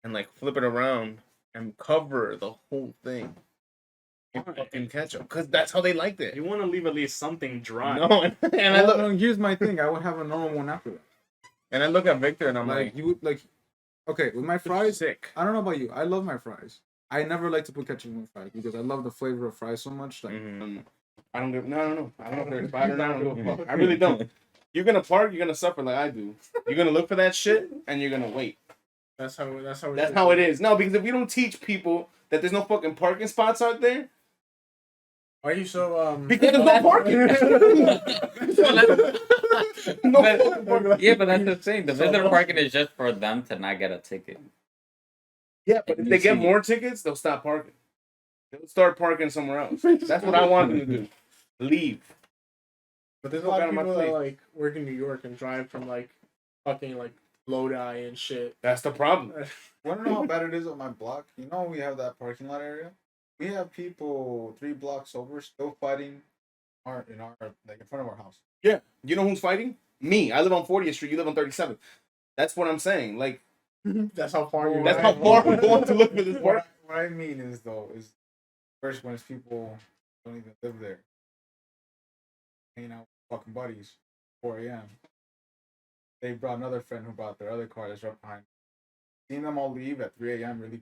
and like flip it around and cover the whole thing in ketchup because that's how they liked it. You want to leave at least something dry. No, and I look. No, here's my thing. I would have a normal one after that. And I look at Victor and I'm like, you would like. Okay, with my fries, sick. I don't know about you. I love my fries. I never like to put ketchup in fries because I love the flavor of fries so much. Like, I don't give. No. I don't know if there's bad or not. I don't give a fuck. I really don't. You're gonna park. You're gonna suffer like I do. You're gonna look for that shit and you're gonna wait. That's how it is. No, because if we don't teach people that there's no fucking parking spots out there. Why are you so Because there's no parking. Yeah, but that's the thing. The visitor parking is just for them to not get a ticket. Yeah, but if they get more tickets, they'll stop parking. They'll start parking somewhere else. That's what I want them to do. Leave. But there's a lot of people that like work in New York and drive from like fucking like Lodi and shit. That's the problem. wanna know how bad it is on my block? You know, we have that parking lot area. We have people 3 blocks over still fighting in front of our house. Yeah. You know who's fighting? Me. I live on 40th Street. You live on 37th. That's what I'm saying. Like, that's how far you're. That's how far we're going to look for this park. What I mean is first when it's people don't even live there, hanging out with fucking buddies, 4 a.m. They brought another friend who brought their other car that's right behind. Seeing them all leave at 3 a.m. really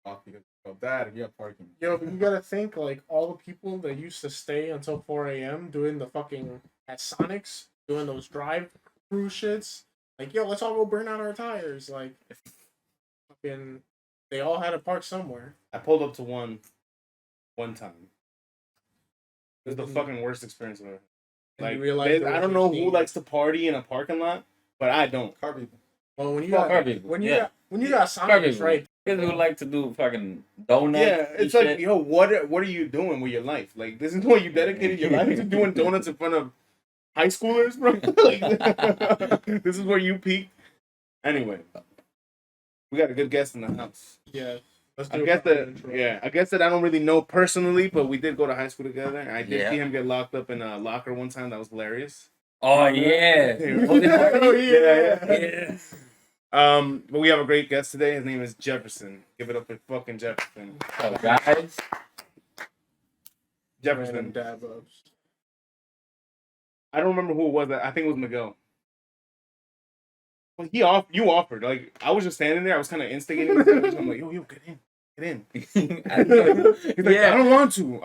off because of that. If you have parking, yo, but you gotta think like all the people that used to stay until 4 a.m. doing the fucking at Sonics, doing those drive-through shits. Like, yo, let's all go burn out our tires. Like, fucking, they all had to park somewhere. I pulled up to one time. It was the fucking worst experience ever. Like, I don't know who likes to party in a parking lot, but I don't. Car people. Well, when you got Sonics, right? Kids who like to do fucking donuts. Yeah, it's like, shit. Yo, what are you doing with your life? Like, this is what you dedicated your life to, doing donuts in front of high schoolers, bro. Like, this is where you peak. Anyway, we got a good guest in the house. Yeah, I guess that I don't really know personally, but we did go to high school together. I did see him get locked up in a locker one time. That was hilarious. Oh yeah. Yeah. But we have a great guest today. His name is Jefferson. Give it up for fucking Jefferson. Oh, guys. Jefferson. I don't remember who it was. I think it was Miguel. Well, you offered. Like, I was just standing there. I was kind of instigating. I'm like, yo, get in. He's like, I don't want to.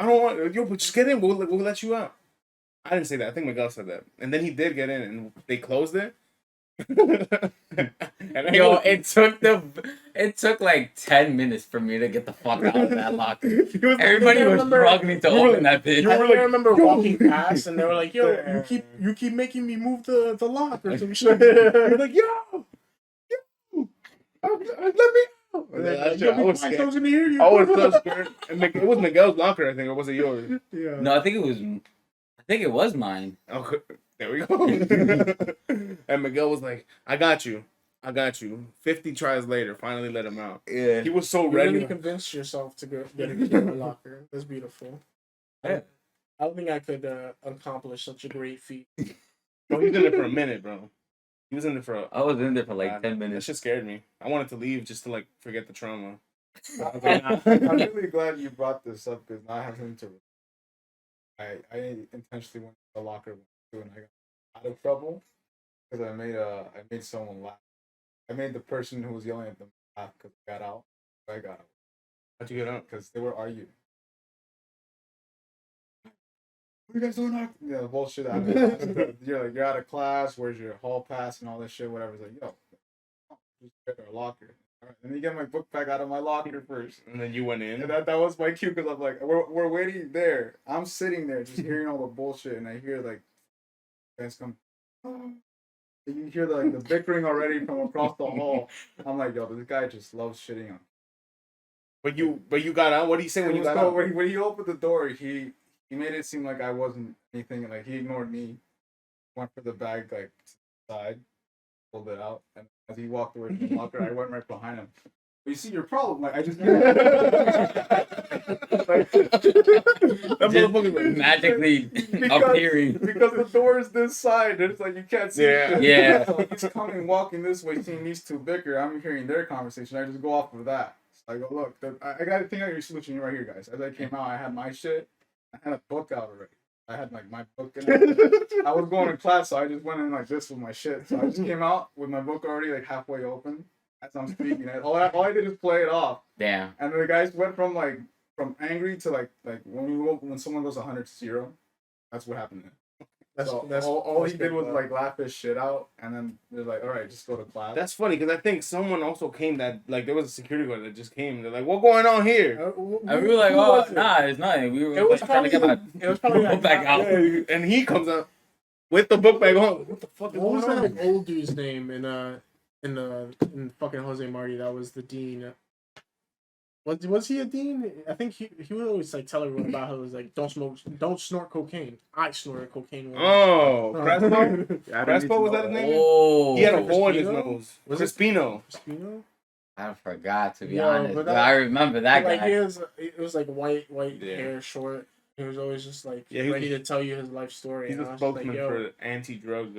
Yo, but just get in. We'll let you out. I didn't say that. I think Miguel said that. And then he did get in, and they closed it. Yo, it took like 10 minutes for me to get the fuck out of that locker. Everybody was struggling to open that bitch. I remember walking past and they were like, yo, you keep making me move the lock or some shit. You're like, yo, let me out. I was scared. I was so scared. And it was Miguel's locker, I think, or was it yours? Yeah. No, I think it was mine. Okay. There we go. And Miguel was like, I got you. 50 tries later, finally let him out. Yeah. He was so you ready. really convinced yourself to get into your locker. That's beautiful. Yeah. I don't think I could accomplish such a great feat. Bro, he was in there for a minute, bro. He was in there for I was in there for like 10 minutes. That shit scared me. I wanted to leave just to like forget the trauma. I'm really glad you brought this up because now I have something to. I intentionally went to the locker too, and I got out of trouble because I made someone laugh. I made the person who was yelling at them laugh because I got out. I got out. How'd you get out? Because they were arguing. What are you guys doing? Yeah, bullshit. You're out of class. Where's your hall pass and all this shit? Whatever. It's like, yo, just get our locker. All right, let me get my book bag out of my locker first. And then you went in. And that was my cue because I'm like, we're waiting there. I'm sitting there just hearing all the bullshit, and I hear like guys come. You hear the bickering already from across the hall. I'm like, yo, this guy just loves shitting on. But you got out. What did he say when you got out? When he opened the door, he made it seem like I wasn't anything. Like he ignored me. Went for the bag like to the side, pulled it out, and as he walked away from the locker, I went right behind him. But you see your problem. Like I just like That Just motherfucker like, magically appearing. Because the door is this side, and it's like you can't see. Yeah. shit. Yeah. So he's coming, walking this way, seeing these two bicker. I'm hearing their conversation. I just go off of that. So I go, look, I got to think of your solution right here, guys. As I came out, I had my shit. I had a book out already. I had like my book in it. I was going to class, so I just went in like this with my shit. So I just came out with my book already like halfway open as I'm speaking. All I did is play it off. Damn. And the guys went from angry to like when someone goes 100 to 0, that's what happened. All he did was like laugh his shit out, and then they're like, all right, just go to class. that's funny because I think someone also came that like there was a security guard that just came. They're like, "What going on here?" And we were like, oh, nah, it's nothing. We were like, trying to get my book back out. Yeah, and he comes up with the book bag on. What the fuck is What was going on? that old dude's name in fucking Jose Marti? That was the dean. Was he a dean? I think he would always like tell everyone about how it was like don't snort cocaine. I snorted cocaine. Oh, Crespo? Yeah, Crespo, was that his name? Oh. He had a hole in his Crispino? nose. Was it Crispino. Crispino? I forgot, to be Yo, honest. but But that- I remember that Like guy. it was like white Yeah. hair, short. He was always just like Yeah, he ready was- to tell you his life story. He's and I a was just like, spokesman yo, for anti-drug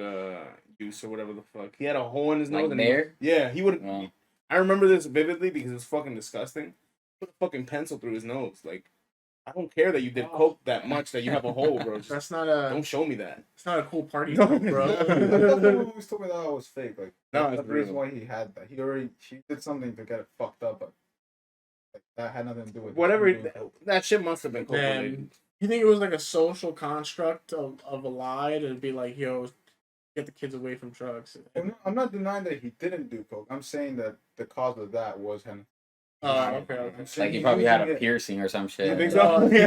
use or whatever the fuck. He had a hole in his Like nose. and there? Yeah, he would. Well, I remember this vividly because it was fucking disgusting. Put a fucking pencil through his nose. Like, I don't care that you did coke that much that you have a hole, bro. Just that's not don't a show me that. it's not a cool party, No, trick, bro. Someone always told me that was fake. Like, No, that's it's the reason real. why he had that. He did something to get it fucked up, but like that had nothing to do with Whatever. him doing coke. That shit must have been coke related. Man, you think it was like a social construct of a lie to be like, yo, get the kids away from drugs? I'm not denying that he didn't do coke. I'm saying that the cause of that was him. Okay. I'm saying like he he's probably had a using it- piercing or some shit. You think so? He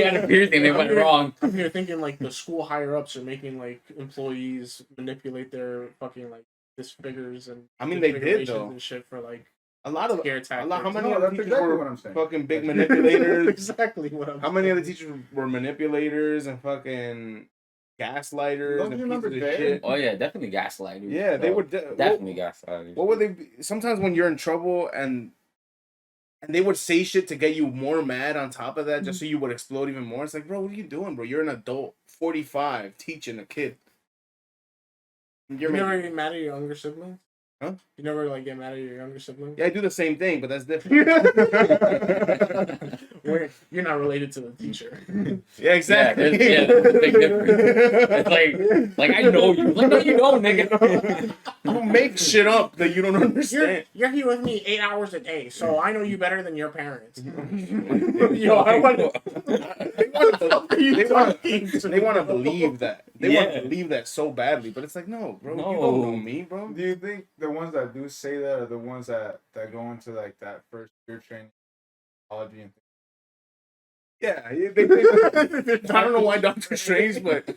had a piercing, they went wrong. I'm here thinking like the school higher ups are making like employees manipulate their fucking like disfigures and I mean, they did disfigurations though. and shit for like A lot of scare tactics. how many No, other that's teachers exactly were what I'm saying. fucking big That's manipulators? exactly what I'm How many saying. other teachers were manipulators and fucking gaslighters Don't and you pieces remember of Dave? shit? Oh yeah, definitely gaslighting. Yeah, they So, were definitely gaslighting. What would they be? Sometimes when you're in trouble and they would say shit to get you more mad on top of that just so you would explode even more. It's like, bro, what are you doing, bro? You're an adult, 45, teaching a kid. You never get mad at your younger siblings? Huh? You never like get mad at your younger siblings? Yeah, I do the same thing, but that's different. Where you're not related to the teacher. Yeah, exactly. there's a big difference. It's like I know you. Like, no, you don't, nigga. You make shit up that you don't understand. You're here with me 8 hours a day, so I know you better than your parents. Yo, I want They want to believe that. They want Yeah. to believe that so badly, but it's like, no, bro, you No. don't know me, bro. Do you think the ones that do say that are the ones that go into like that first year training, psychology and Yeah, I don't know why Doctor Strange, but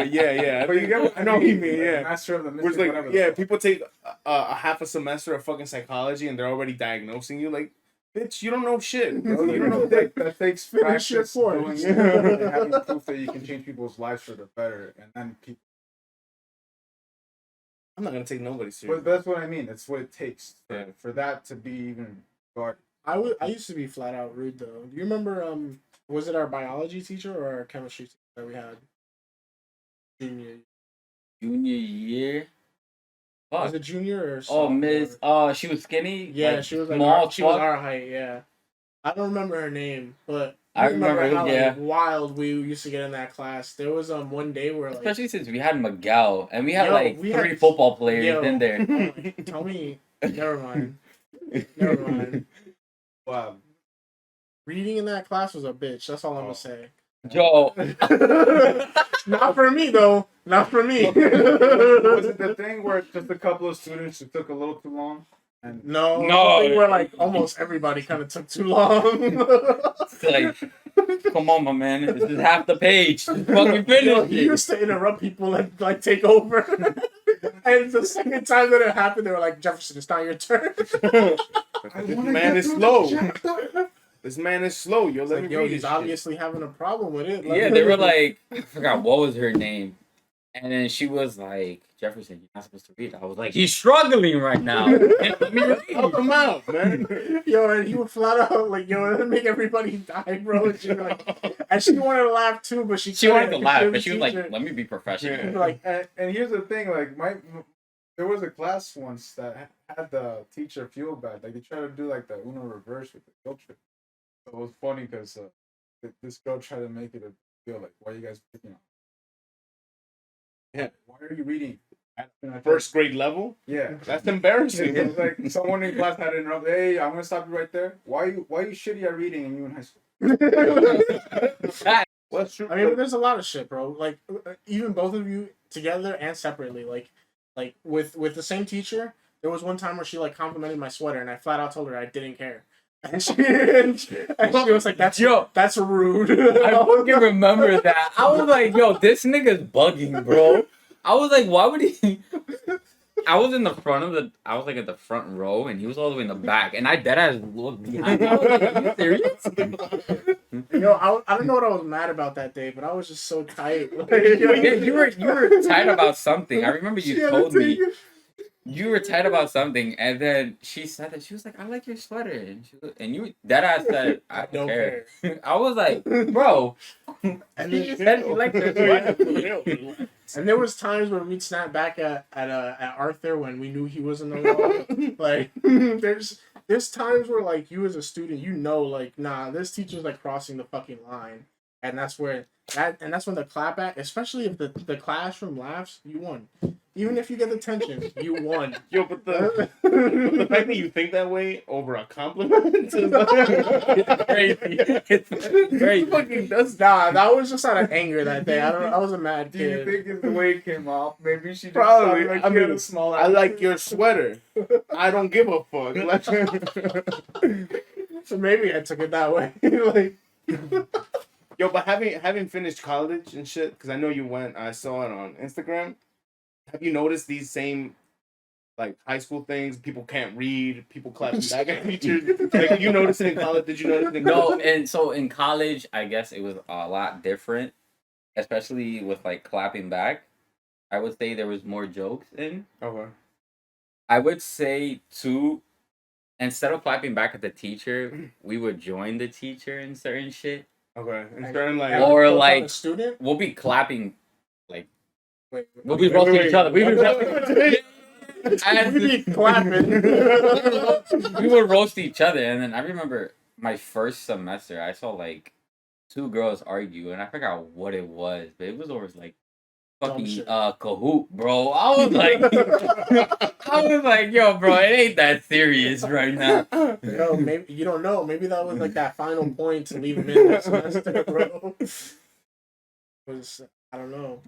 yeah. But you get what I know what you mean. like, Yeah, master of the where mystic, it's whatever. like, yeah, people take a half a semester of fucking psychology and they're already diagnosing you. Like, bitch, you don't know shit, bro. You don't know dick. that takes Finish your practice course. doing it and having proof that you can change people's lives for the better, and then people. I'm not gonna take nobody But serious. that's what I mean. It's what it takes Yeah. for that to be even regarded. I used to be flat out rude though. Do you remember was it our biology teacher or our chemistry teacher that we had junior? Junior year. Was Fuck. it junior or Oh, sophomore? Miss. She was skinny. Yeah, like, she was like small. she was fuck. our height. Yeah, I don't remember her name, but I remember, how yeah. like, wild we used to get in that class. There was one day where like Especially since we had Miguel and we had Yo, like we three had- football players Yo. in there. tell me, never mind. Never mind. Wow. Reading in that class was a bitch. That's all I'm gonna say. Joe. Not for me though. Not for me. Was it the thing where just a couple of students who took a little too long? And No, No. I think where like almost everybody kind of took too long. It's like, come on, my man. This is half the page. Just fucking Yo, finish he it. used to interrupt people and like take over. And the second time that it happened, they were like, "Jefferson, it's not your turn." This man is slow. This man is slow. Yo, let Like, me yo, read he's this shit. obviously having a problem with it. Yeah, they were like, I forgot what was her name. And then she was like, Jefferson, you're not supposed to read. I was like, he's struggling right now. Let me Help him out, man. Yo, and he would flat out like, yo, it'll make everybody die, bro. And she wanted to laugh too, but she wanted to laugh, couldn't. but she was like, let me be professional. Yeah. Like, And here's the thing, like there was a class once that had the teacher feel bad. Like they tried to do like the Uno reverse with the guilt trip. So it was funny because this girl tried to make it a feel like, why are you guys picking on? Yeah. Why are you reading? First grade level? Yeah. That's embarrassing. It was like someone in class had to interrupt. Hey, I'm gonna stop you right there. Why are you shitty at reading and you in high school? What's true? I mean, there's a lot of shit, bro. Like, even both of you together and separately, like with the same teacher. There was one time where she like complimented my sweater, and I flat out told her I didn't care. And she was like, "That's rude." I fucking remember that. I was like, "Yo, this nigga's bugging, bro." I was like, "Why would he?" I was in the front of I was like at the front row, and he was all the way in the back, and I deadass looked behind me. I was like, "Are you serious?" Yo, I don't know what I was mad about that day, but I was just so tight. Like, you were tight about something. I remember you told me. You were tight about something, and then she said that she was like, "I like your sweater," and you that I said, "I don't care." I was like, "Bro," and then she said you like your sweater. And there was times where we'd snap back at Arthur when we knew he wasn't alone. Like there's times where like you as a student, you know, like nah, this teacher's like crossing the fucking line, and that's when the clap at, especially if the classroom laughs, you won. Even if you get attention, you won. Yo, but the fact that you think that way over a compliment is crazy. It's crazy. Fucking does that was just out of anger that day. I was a mad kid. Do you think it's the way it came off? Maybe she just Probably. Like I she had mean, a small. I like your sweater. I don't give a fuck. So maybe I took it that way. Like, yo, but having finished college and shit, because I know you went. I saw it on Instagram. Have you noticed these same, like, high school things? People can't read. People clapping back at teachers. Like, you notice it in college? Did you notice it in college? No, and so in college, I guess it was a lot different, especially with, like, clapping back. I would say there was more jokes in. Okay. I would say, too, instead of clapping back at the teacher, we would join the teacher in certain shit. Okay. And certain, like... Or, like, student? we'll be clapping, like... We'll be roasting each other. We'll be clapping. We would roast each other, and then I remember my first semester, I saw like 2 girls argue, and I forgot what it was, but it was over like fucking Kahoot, bro. I was like, yo, bro, it ain't that serious right now. Yo, maybe you don't know. Maybe that was like that final point to leave him in that semester, bro. I don't know.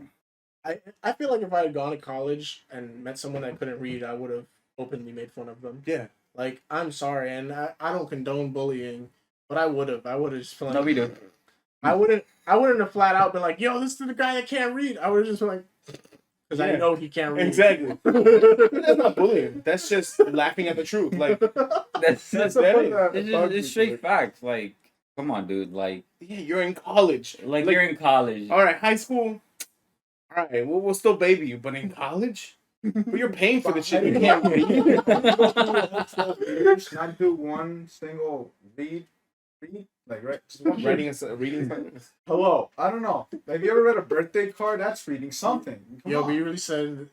I feel like if I had gone to college and met someone that couldn't read, I would have openly made fun of them. Yeah. Like, I'm sorry, and I don't condone bullying, but I would have just felt like... No, we do. I wouldn't have flat out been like, yo, this is the guy that can't read. I would have just been like... Because I know he can't read. Exactly. That's not bullying. That's just laughing at the truth. Like, that's it's straight facts. Like, come on, dude. Like... Yeah, you're in college. Like you're in college. All right, high school... All right, we'll still baby you, but in college, but you're paying for the shit you can't read. Not do one single read, like right? Just one reading something. Hello, I don't know. Have you ever read a birthday card? That's reading something. Yo, but you really said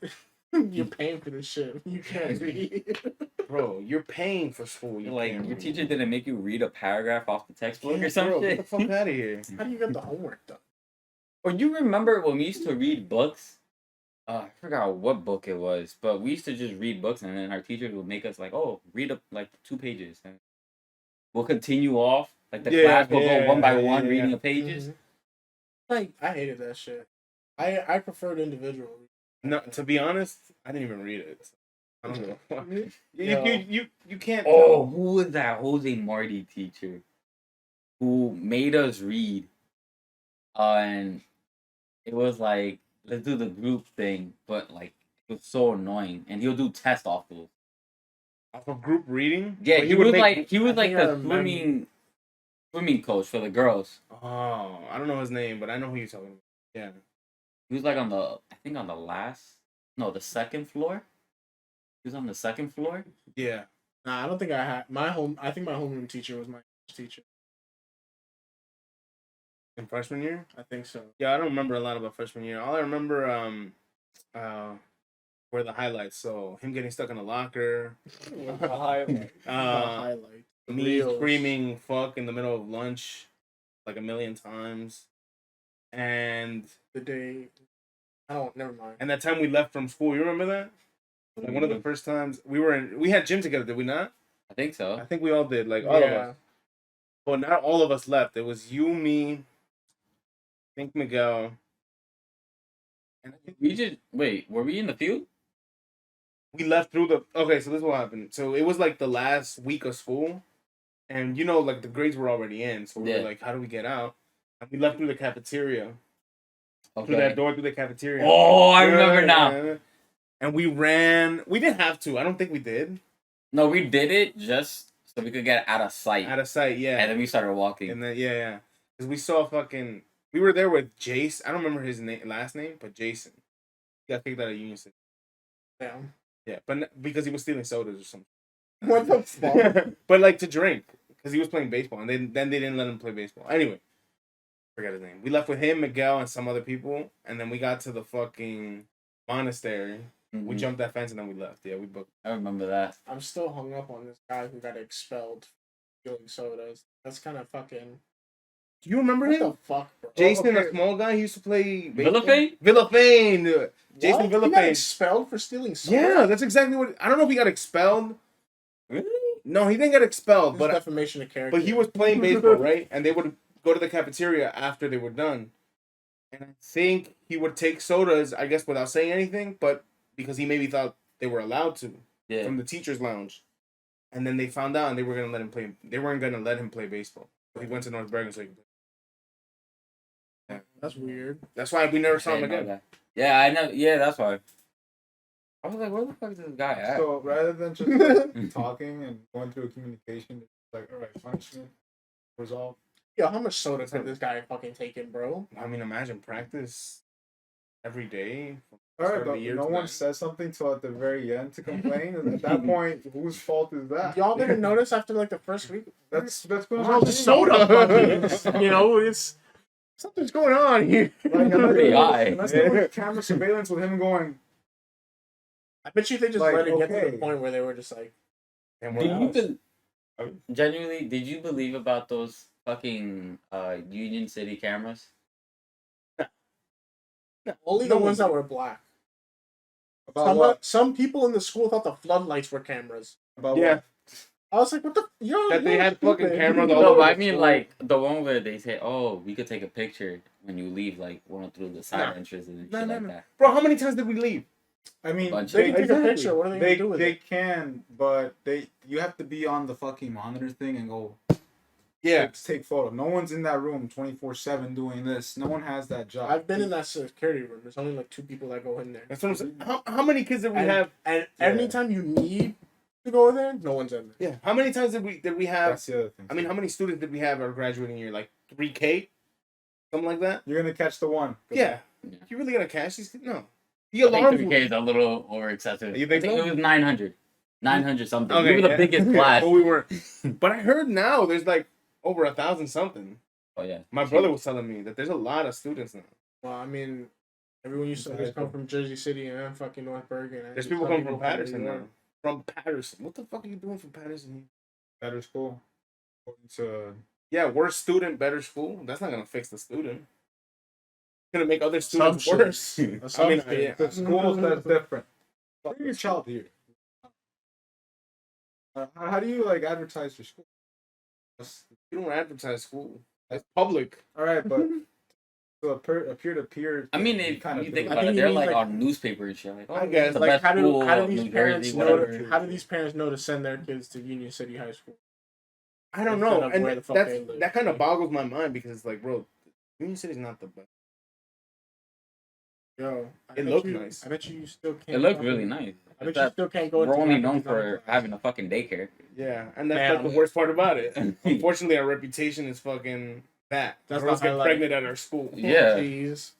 you're paying for this shit. You can't read. Bro, you're paying for school. You're like, your teacher didn't make you read a paragraph off the textbook or something. Get the fuck out of here. How do you get the homework done? Or you remember when we used to read books? I forgot what book it was, but we used to just read books, and then our teachers would make us like, oh, read up like 2 pages, and we'll continue off. Like the class will go one by one reading the pages. Mm-hmm. Like, I hated that shit. I preferred individual. No, to be honest, I didn't even read it. I don't know. You can't. Oh, who was that Jose Marty teacher who made us read? And it was like, let's do the group thing, but like it was so annoying, and he'll do tests off those. Off of group reading? Yeah, he was like the swimming coach for the girls. Oh, I don't know his name, but I know who you're talking about. Yeah. He was like on the, I think on the the second floor. He was on the second floor. Yeah. Nah, I don't think I had my home. I think my homeroom teacher was my teacher. In freshman year? I think so. Yeah, I don't remember a lot about freshman year. All I remember were the highlights. So him getting stuck in a locker. The highlight. Me Reels. screaming fuck in the middle of lunch like a million times. And The day. I don't. Never mind. that time we left from school, you remember that? Like one of the first times we had gym together, did we not? I think so. I think we all did, like all of us. But not all of us left. It was you, me, I think Miguel. And I think We just wait. Were we in the field? we left through the okay, so this is what happened. So it was like the last week of school. And like the grades were already in. So we were like, how do we get out? And we left through the cafeteria. Okay. Through that door through the cafeteria. Oh, I remember now. And we ran. We didn't have to. I don't think we did. No, we did it just so we could get out of sight. Out of sight, yeah. And then we started walking. And then yeah. Because we saw we were there with Jace. I don't remember his last name, but Jason. He got kicked out of Union City. Yeah. Yeah, but because he was stealing sodas or something. What the fuck? But like to drink. Because he was playing baseball. And then they didn't let him play baseball. Anyway. Forgot his name. We left with him, Miguel, and some other people. And then we got to the fucking monastery. Mm-hmm. We jumped that fence and then we left. Yeah, we booked. I remember that. I'm still hung up on this guy who got expelled for stealing sodas. That's kind of fucking. Do you remember What him? the fuck, bro? Jason, a small guy, he used to play baseball. Villafane? Villafane. Jason What? He got Villafane. expelled for stealing sodas? Yeah, that's exactly what. I don't know if he got expelled. Really? No, he didn't get expelled, This but defamation of character. he was playing baseball, right? And they would go to the cafeteria after they were done. And I think he would take sodas, I guess, without saying anything, but because he maybe thought they were allowed to from the teacher's lounge. And then they found out and they were gonna let him play. They weren't gonna let him play baseball. So he went to North Bergen so he could play. Yeah. That's weird. That's why we never saw him I didn't know again. that. Yeah, I know. Yeah, that's why. I was like, where the fuck is this guy at? So rather than just like, talking and going through a communication, it's like, all right, punishment, resolve. Yo, how much soda could this guy fucking taking, bro? I mean, imagine practice every day. All right, Start of but the year no to one that. says something till at the very end to complain, and at that point, whose fault is that? Y'all didn't notice after like the first week? That's going Where's on. all the soda buckets? You know, it's something's going on here. Like, unless there was camera surveillance with him going, I bet you they just Like, let it get to okay. the point where they were just like, And Did we're you genuinely? Did you believe about those fucking Union City cameras? only the ones that were black. about what? Some people in the school thought the floodlights were cameras. About yeah, what? I was like, what the? Yo, that they you're had fucking stupid. cameras all No, over. but I the mean school. like the one where they say, "Oh, we could take a picture when you leave, like one through the side No. entrance and No, shit no, like no. that." Bro, how many times did we leave? I mean, Bunch They of can take a Exactly. picture. What are they, they gonna do with it? can, but you have to be on the fucking monitor thing and go Yeah, take photo. No one's in that room 24/7 doing this. No one has that job. I've been in that security room. There's only like 2 people that go in there. that's what I'm saying. How many kids did we And- have? And Yeah. anytime you need to go in there, no one's in there. Yeah, how many times did we have? That's the other thing. I mean, how many students did we have our graduating year? Like 3K, something like that. You're gonna catch the one. Yeah, Yeah. you really gotta cash these kids? No, the I think alarms. 3K is a little over excessive. You think I think so? it was 900. 900 something. Okay, we were the yeah. biggest Yeah, class. but we were. But I heard now there's like over 1,000 something. Oh yeah. My brother was telling me that there's a lot of students now. Well, I mean, everyone used to always come from Jersey City and then fucking North Bergen. There's and people some coming from Patterson New now. York. From Patterson. What the fuck are you doing from Patterson? Better school. To Yeah, worse student, better school. That's not gonna fix the student. It's gonna make other students Assumption. worse. I mean, Assumption. yeah. the schools, that's different. Bring your child here. How do you like advertise your school? You don't advertise school. That's public. All right, but so a peer-to-peer. I mean, if kind of you think I about think it, you they're mean, like like- on newspaper and shit. Like, oh, I guess, it's the like, best How school do of these New parents Jersey, know? whatever. How do these parents know to send their kids to Union City High School? I don't Instead know. of And where the fuck that's, they live. that kind of boggles my mind because it's like, bro, Union City's not the best. Yo, I It bet looked you- nice. I bet you still can't. It looked fucking- really nice. I bet That- you still can't go. We're into only graphic known design for class. having a fucking daycare. Yeah, and that's like the Man. worst part about it. Unfortunately, our reputation is fucking that. That's Girls the get highlight. pregnant at our school. Yeah. Jeez.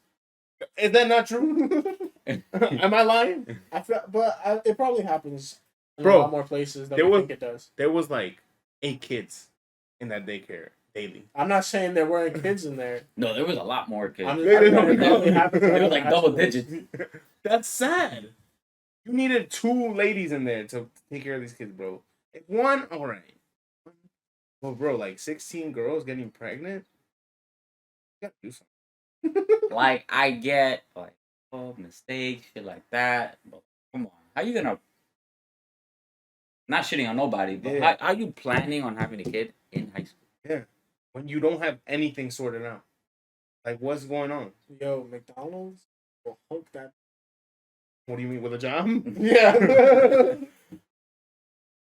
Is that not true? Am I lying? It probably happens in Bro, a lot more places than there we was- think it does. There was like 8 kids in that daycare daily. I'm not saying there weren't kids in there. No, there was a lot more kids. I'm They didn't it know. probably happens It in was like high double schools. digits. That's sad. You needed 2 ladies in there to take care of these kids, bro. If one, all right. Well, bro, like 16 girls getting pregnant. You gotta do something. Like, I get, like, oh, mistakes, shit like that. But come on. How you gonna... Not shitting on nobody, but Yeah. how you planning on having a kid in high school? When you don't have anything sorted out. Like, what's going on? Yo, McDonald's will hook that. What do you mean, with a job? Yeah.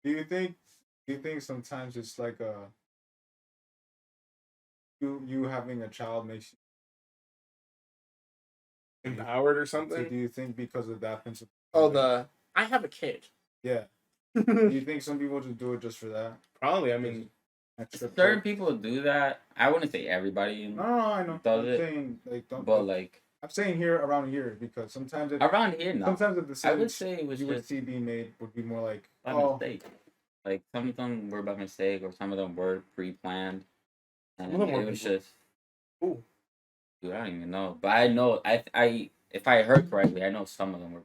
Do you think sometimes it's like you having a child makes you Empowered or so something? do you think because of that principle? I have a kid. Yeah. Do you think some people just do it just for that? Probably. I mean, Extra Certain perk? people do that. I wouldn't say everybody, No, I know. Does I'm it? saying like don't. but like I'm saying here around here because sometimes around here, no. sometimes the I decisions would say it was you would just see being made would be more like by oh mistake. Like some of them were by mistake, or some of them were pre-planned, and Some of them it were was people. just. Ooh. Dude, I don't even know, but I know I if I heard correctly, I know some of them were.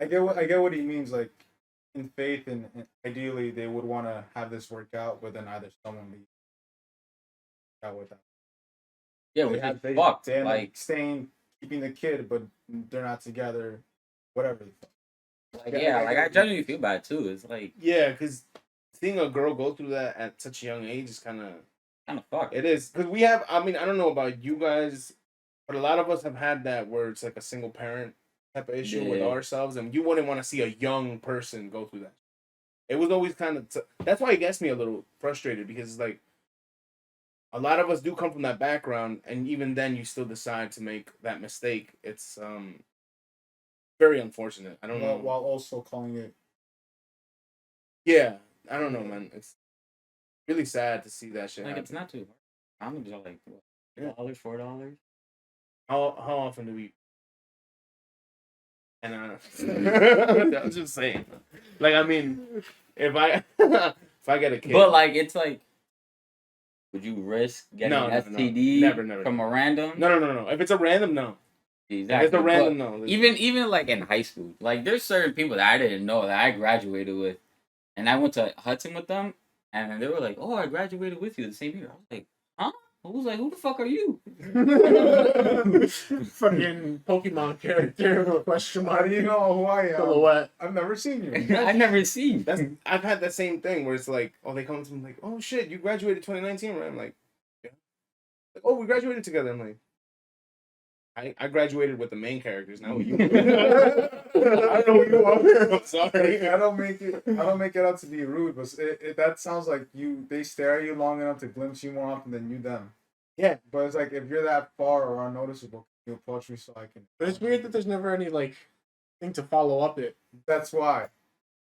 I get what he means like in faith and ideally they would want to have this work out but then either someone leave out with that. Yeah, They which have- is they- fucked. they end up Like, staying keeping the kid but they're not together whatever. yeah, like I genuinely feel bad too. It's like yeah, because seeing a girl go through that at such a young age is kind of fucked. it is. Because we have, I mean, I don't know about you guys, but a lot of us have had that where it's like a single parent type of issue with Yeah. ourselves, and you wouldn't want to see a young person go through that. It was always kind of, that's why it gets me a little frustrated, because it's like, a lot of us do come from that background, and even then you still decide to make that mistake. It's very unfortunate. I don't know. While also calling it Yeah, I don't know, man. It's really sad to see that shit Like happen. it's not too hard. Condoms are like what, Yeah. $4. How often do we? And I'm just saying, like, I mean, if I if I get a kid, But like it's like, would you risk getting No, an no, no. STD Never. from a random? no. If it's a random, no. Exactly. If it's a random, But no. even like in high school, like there's certain people that I didn't know that I graduated with, and I went to Hudson with them, and they were like, "Oh, I graduated with you the same year." I was like, "Huh?" I was like, "Who the fuck are you?" Fucking Pokemon character question how mark. do you know who I am? Silhouette. I've never seen you. I never seen. I've had that same thing where it's like, oh, they come to me like, oh shit, you graduated 2019, right? I'm like, yeah. Like, oh, we graduated together. I'm like, I graduated with the main characters. Now you. I don't know who you are. I'm sorry. I don't make it out to be rude, but that sounds like they stare at you long enough to glimpse you more often than you them. Yeah. But it's like if you're that far or unnoticeable, you approach me so I can. But it's weird that there's never any like thing to follow up it. That's why.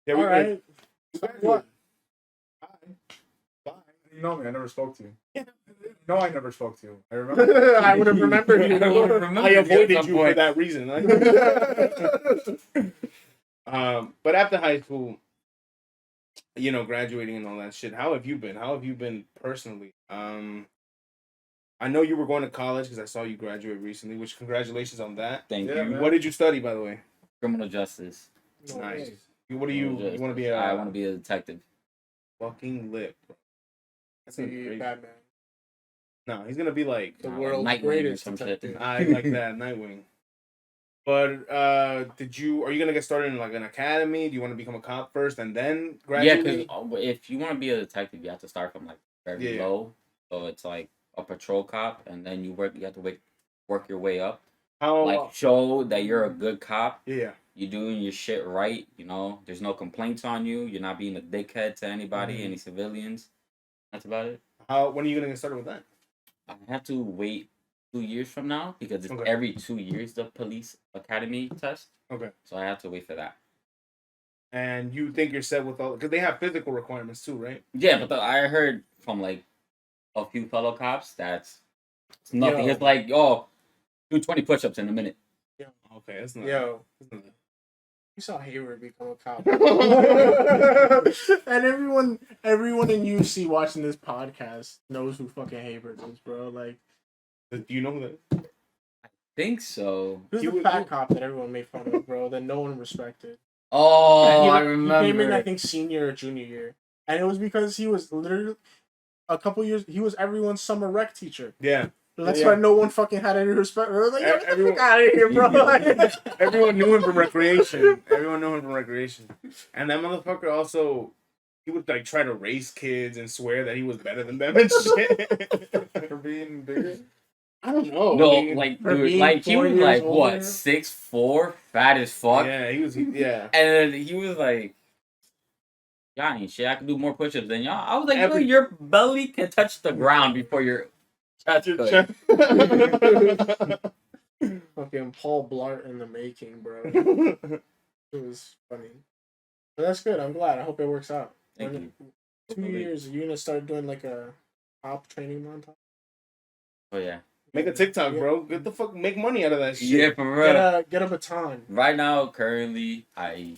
Yeah, All right. What? Bye. You know me. I never spoke to you. Yeah. No, I never spoke to you. I remember. I would have remembered you. I avoided you for that reason. But after high school, you know, graduating and all that shit, how have you been? How have you been personally? I know you were going to college because I saw you graduate recently, which congratulations on that. Thank Yeah, you. man. What did you study, by the way? Criminal justice. Nice. What do you Criminal want to be? justice. I want to be a detective. Fucking lit, bro. That's gonna be See crazy. Batman. No, he's gonna be like The Like world's Nightwing or greatest some shit. detective. I like that Nightwing. But are you gonna get started in like an academy? Do you want to become a cop first and then Yeah, graduate? because if you want to be a detective, you have to start from like very Yeah. low. So it's like a patrol cop, and then you have to work your way up. How? Like show that you're a good cop. Yeah. You're doing your shit right. You know, there's no complaints on you. You're not being a dickhead to anybody, Mhm. any civilians. That's about it. When are you gonna get started with that? I have to wait 2 years from now because it's Okay. every 2 years the police academy test. Okay. So I have to wait for that. And you think you're set with all? Because they have physical requirements too, right? Yeah, but I heard from like a few fellow cops that's it's nothing. Yo. It's like, oh, do 20 push-ups in a minute. Okay, that's not. Yo, That's not you saw Hayward become a cop. And everyone in UC watching this podcast knows who fucking Hayward is, bro. Like, do you know that? Think so. who's the fat cop that everyone made fun of, bro, that no one respected? Oh, I He remember. came in, I think, senior or junior year. And it was because he was literally a couple years, he was everyone's summer rec teacher. Yeah. So that's why no one fucking had any respect. They were like, yo, get the Everyone- fuck out of here, bro. Everyone knew him from recreation. And that motherfucker also, he would like try to race kids and swear that he was better than them and shit. For being bigger. I don't know. No, I mean, like for dude, being like he 4 was years like older. what 6'4", fat as fuck, yeah, he was. Yeah. and then he was like, "Y'all ain't shit. I can do more push-ups than y'all." I was like, Every- "Dude, your belly can touch the ground before your chest could." Fucking Paul Blart in the making, bro. It was funny. But that's good. I'm glad. I hope it works out. Thank When- you. 2 years, you're gonna start doing like a op training montage. Oh yeah, Make a TikTok, bro. Get the fuck, make money out of that shit. yeah, for real. Get a baton. Right now, currently, I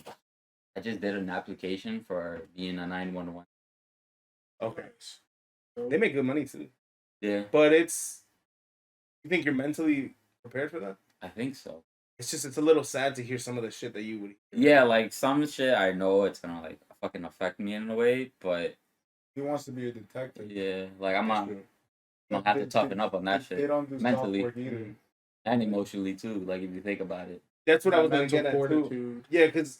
just did an application for being a 911. Okay. So, They make good money too, Yeah, but it's. You think you're mentally prepared for that? I think so. It's a little sad to hear some of the shit that you would. Yeah, like some shit I know it's gonna like fucking affect me in a way, but He wants to be a detective. yeah, like I'm not That's true. gonna have to toughen up on that They shit don't do mentally. soft work either. And emotionally too. Like if you think about it. That's what I was gonna mental get at too. fortitude. Yeah, because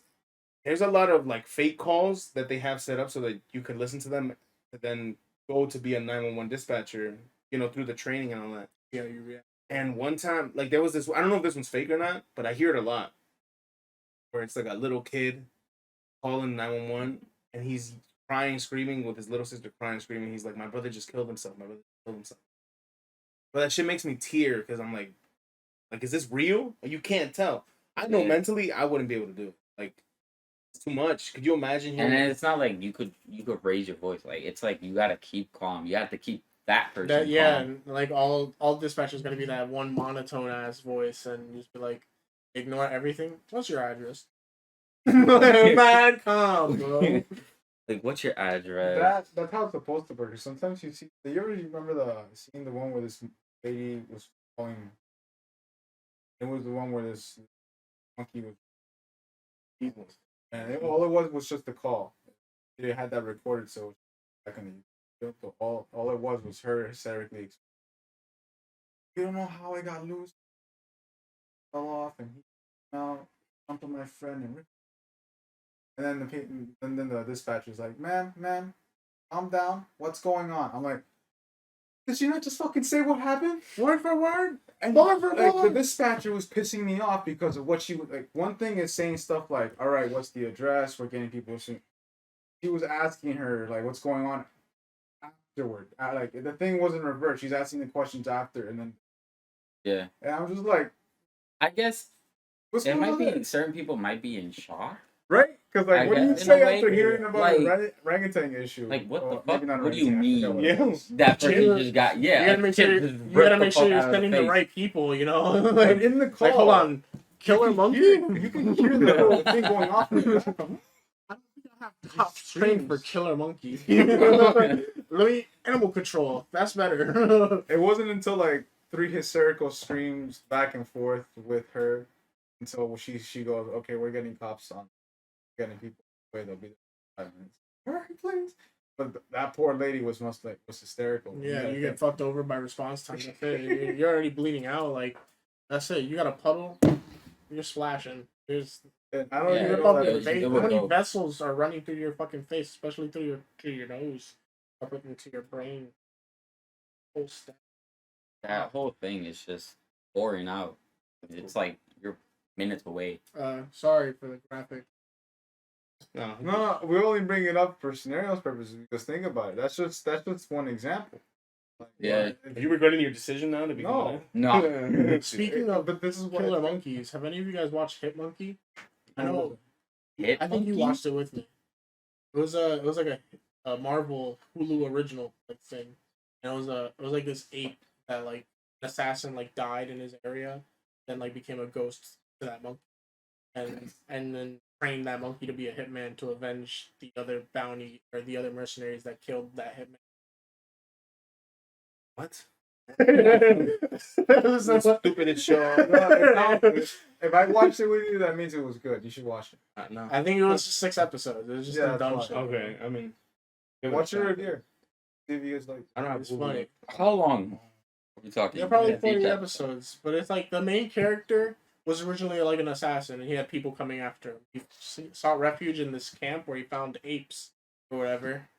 there's a lot of like fake calls that they have set up so that you could listen to them and then go to be a 911 dispatcher, through the training and all that. Yeah, you react. And one time, like there was this, I don't know if this one's fake or not, but I hear it a lot. Where it's like a little kid calling 911 and he's crying, screaming with his little sister crying, screaming. He's like, my brother just killed himself. My brother just killed himself. But that shit makes me tear because I'm like, is this real? You can't tell. I know Yeah. mentally I wouldn't be able to do it. Like, it's too much. Could you imagine And hearing then it's not like you could raise your voice. Like it's like you gotta keep calm. You have to keep that person calm. And like all dispatchers gonna be that one monotone ass voice, and you just be like, ignore everything. What's your address? Mad calm, bro. Like what's your address? That's how it's supposed to work. Sometimes you see. Do you ever remember seeing the one where this lady was calling? It was the one where this monkey was. And all it was just a call. They had that recorded, so back in the all it was her hysterically. You don't know how I got loose. Fell off and he came out, jumped on my friend and then the dispatcher's like, "Ma'am, calm down. What's going on?" I'm like, "Did she not just fucking say what happened word for word?" And the dispatcher was pissing me off because of what she was like. One thing is saying stuff like, "All right, what's the address? We're getting people soon." She was asking her like, "What's going on?" Afterward, like the thing wasn't reversed. She's asking the questions after, and then Yeah. and I'm just like, I guess "What's it going might on be there?" certain people might be in shock. Right? Because like, I what do you guess, in say a way, after hearing about like- the orangutan issue? Like, what the Well, fuck? maybe not What do you orangutan, I forgot mean? what it Yeah. was. That person You- just got You gotta make sure you're sending the right people. You know, But like, in the call, like hold on, killer monkey. you can hear the thing going off. In the back. I don't think I have cops trained for killer monkey. Let me animal control. That's better. It wasn't until like 3 hysterical screams back and forth with her until she goes, "Okay, we're getting cops on, getting people away. They'll be there in 5 minutes. Hurry, please." But that poor lady was hysterical. Yeah, you get fucked over by response time. That's it. You're already bleeding out. Like that's it. You got a puddle. You're splashing. There's And I don't Yeah, even rip know up that your was- face. it How was many dope. vessels are running through your fucking face, especially through your nose, up into your brain? Whole step. That whole thing is just pouring out. It's like you're minutes away. Sorry for the graphic. No, we only bring it up for scenarios purposes because think about it. That's just one example. Like, Yeah. Are you regretting your decision now to become No. No. Speaking of but this is what killer monkeys, have any of you guys watched Hit Monkey? I know. Hit I think you Monkey? watched it with me. It was like a Marvel Hulu original like thing, and it was like this ape that like an assassin like died in his area, then like became a ghost to that monkey, and then train that monkey to be a hitman to avenge the other bounty or the other mercenaries that killed that hitman. What? That was The so- stupidest show. If I watched it with you, that means it was good. You should watch it. No. I think it was 6 episodes. It was just Yeah, a dumb that's shit. Okay, I mean, give it Watch a it shot. right here. See if you guys like. I don't have It's Hulu. funny. How long are we talking? Yeah, probably Yeah, 40 each episodes. But it's like the main character was originally like an assassin, and he had people coming after him. He sought refuge in this camp where he found apes or whatever,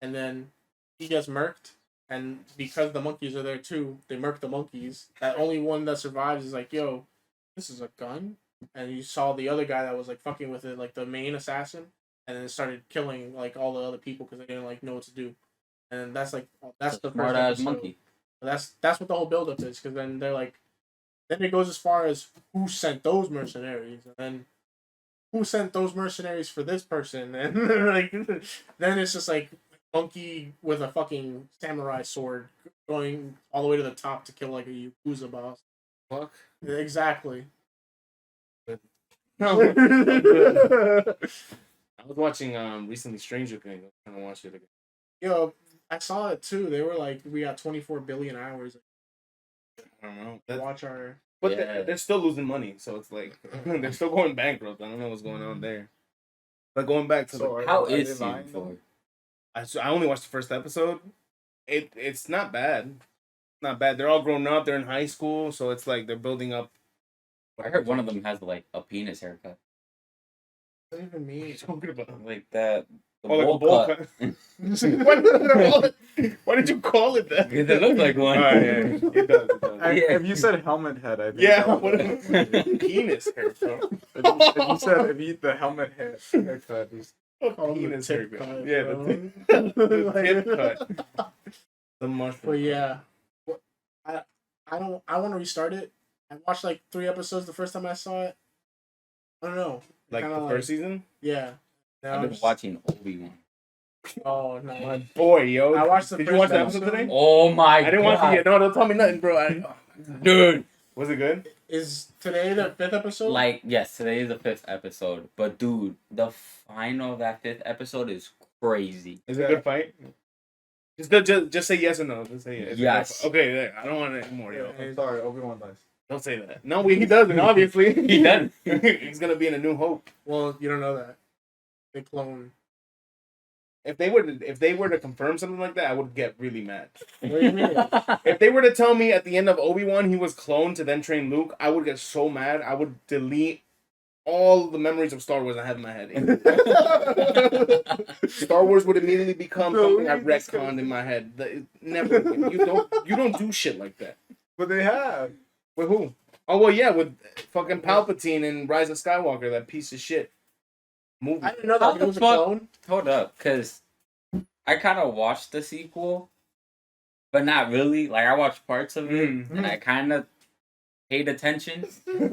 and then he gets murked. And because the monkeys are there too, they murk the monkeys. That only one that survives is like, yo, this is a gun. And you saw the other guy that was like fucking with it, like the main assassin, and then started killing like all the other people because they didn't like know what to do. And that's the first Smart ass episode. monkey. That's what the whole build up is, because then they're like, then it goes as far as who sent those mercenaries, and then who sent those mercenaries for this person, and like then it's just like monkey with a fucking samurai sword going all the way to the top to kill like a Yakuza boss. Fuck. Exactly. No. I was watching recently Stranger Things. I'm trying to watch it again. Yo, I saw it too. They were like, we got 24 billion hours I don't know. to watch our. But Yeah. they're still losing money, so it's like they're still going bankrupt. I don't know what's going on there. But going back to So How are is they season lying, though? 4? I only watched the first episode. It's not bad. Not bad. They're all grown up. They're in high school, so it's like they're building up. I heard one of them has like a penis haircut, What do you even What are you mean? talking about? like that. The Oh, like a bowl bowl cut. cut. Why did you call it that? Because it looked like one. Oh, yeah, it does. It does. Yeah. If you said helmet head, I think. Yeah, that what was- a penis haircut. if you the helmet head haircut, he's Call them the Penis tip haircut. cut, Yeah, bro. the tip cut. The mushroom. But yeah, I want to restart it. I watched like 3 episodes the first time I saw it. I don't know. Like Kinda the first season? Yeah. Now I've I'm been just- watching Obi-Wan. Oh My no. boy, yo. I watched the Did you first watch the episode episode. today? Oh my god. I didn't watch it yet. No, don't tell me nothing, bro. Dude. Was it good? Is today the 5th episode? Like, yes, today is the 5th episode. But dude, the final of that 5th episode is crazy. Is it a good fight? Just say yes or no. Just say yes. Yes. Okay, there. I don't want it anymore, yo. I'm sorry, Obi-Wan dies. Don't say that. No, he doesn't, obviously. He doesn't. He's gonna be in A New Hope. Well, you don't know that. They clone. If they were to confirm something like that, I would get really mad. What do you mean? If they were to tell me at the end of Obi-Wan he was cloned to then train Luke, I would get so mad. I would delete all the memories of Star Wars I have in my head. Star Wars would immediately become something I've retconned in my head. Never. You don't do shit like that. But they have. With who? Oh well, yeah, with fucking Palpatine and Rise of Skywalker, that piece of shit movie. I didn't know How that the it was a fuck- clone. Hold up, because I kind of watched the sequel, but not really. Like, I watched parts of it, Mm. and I kind of paid attention.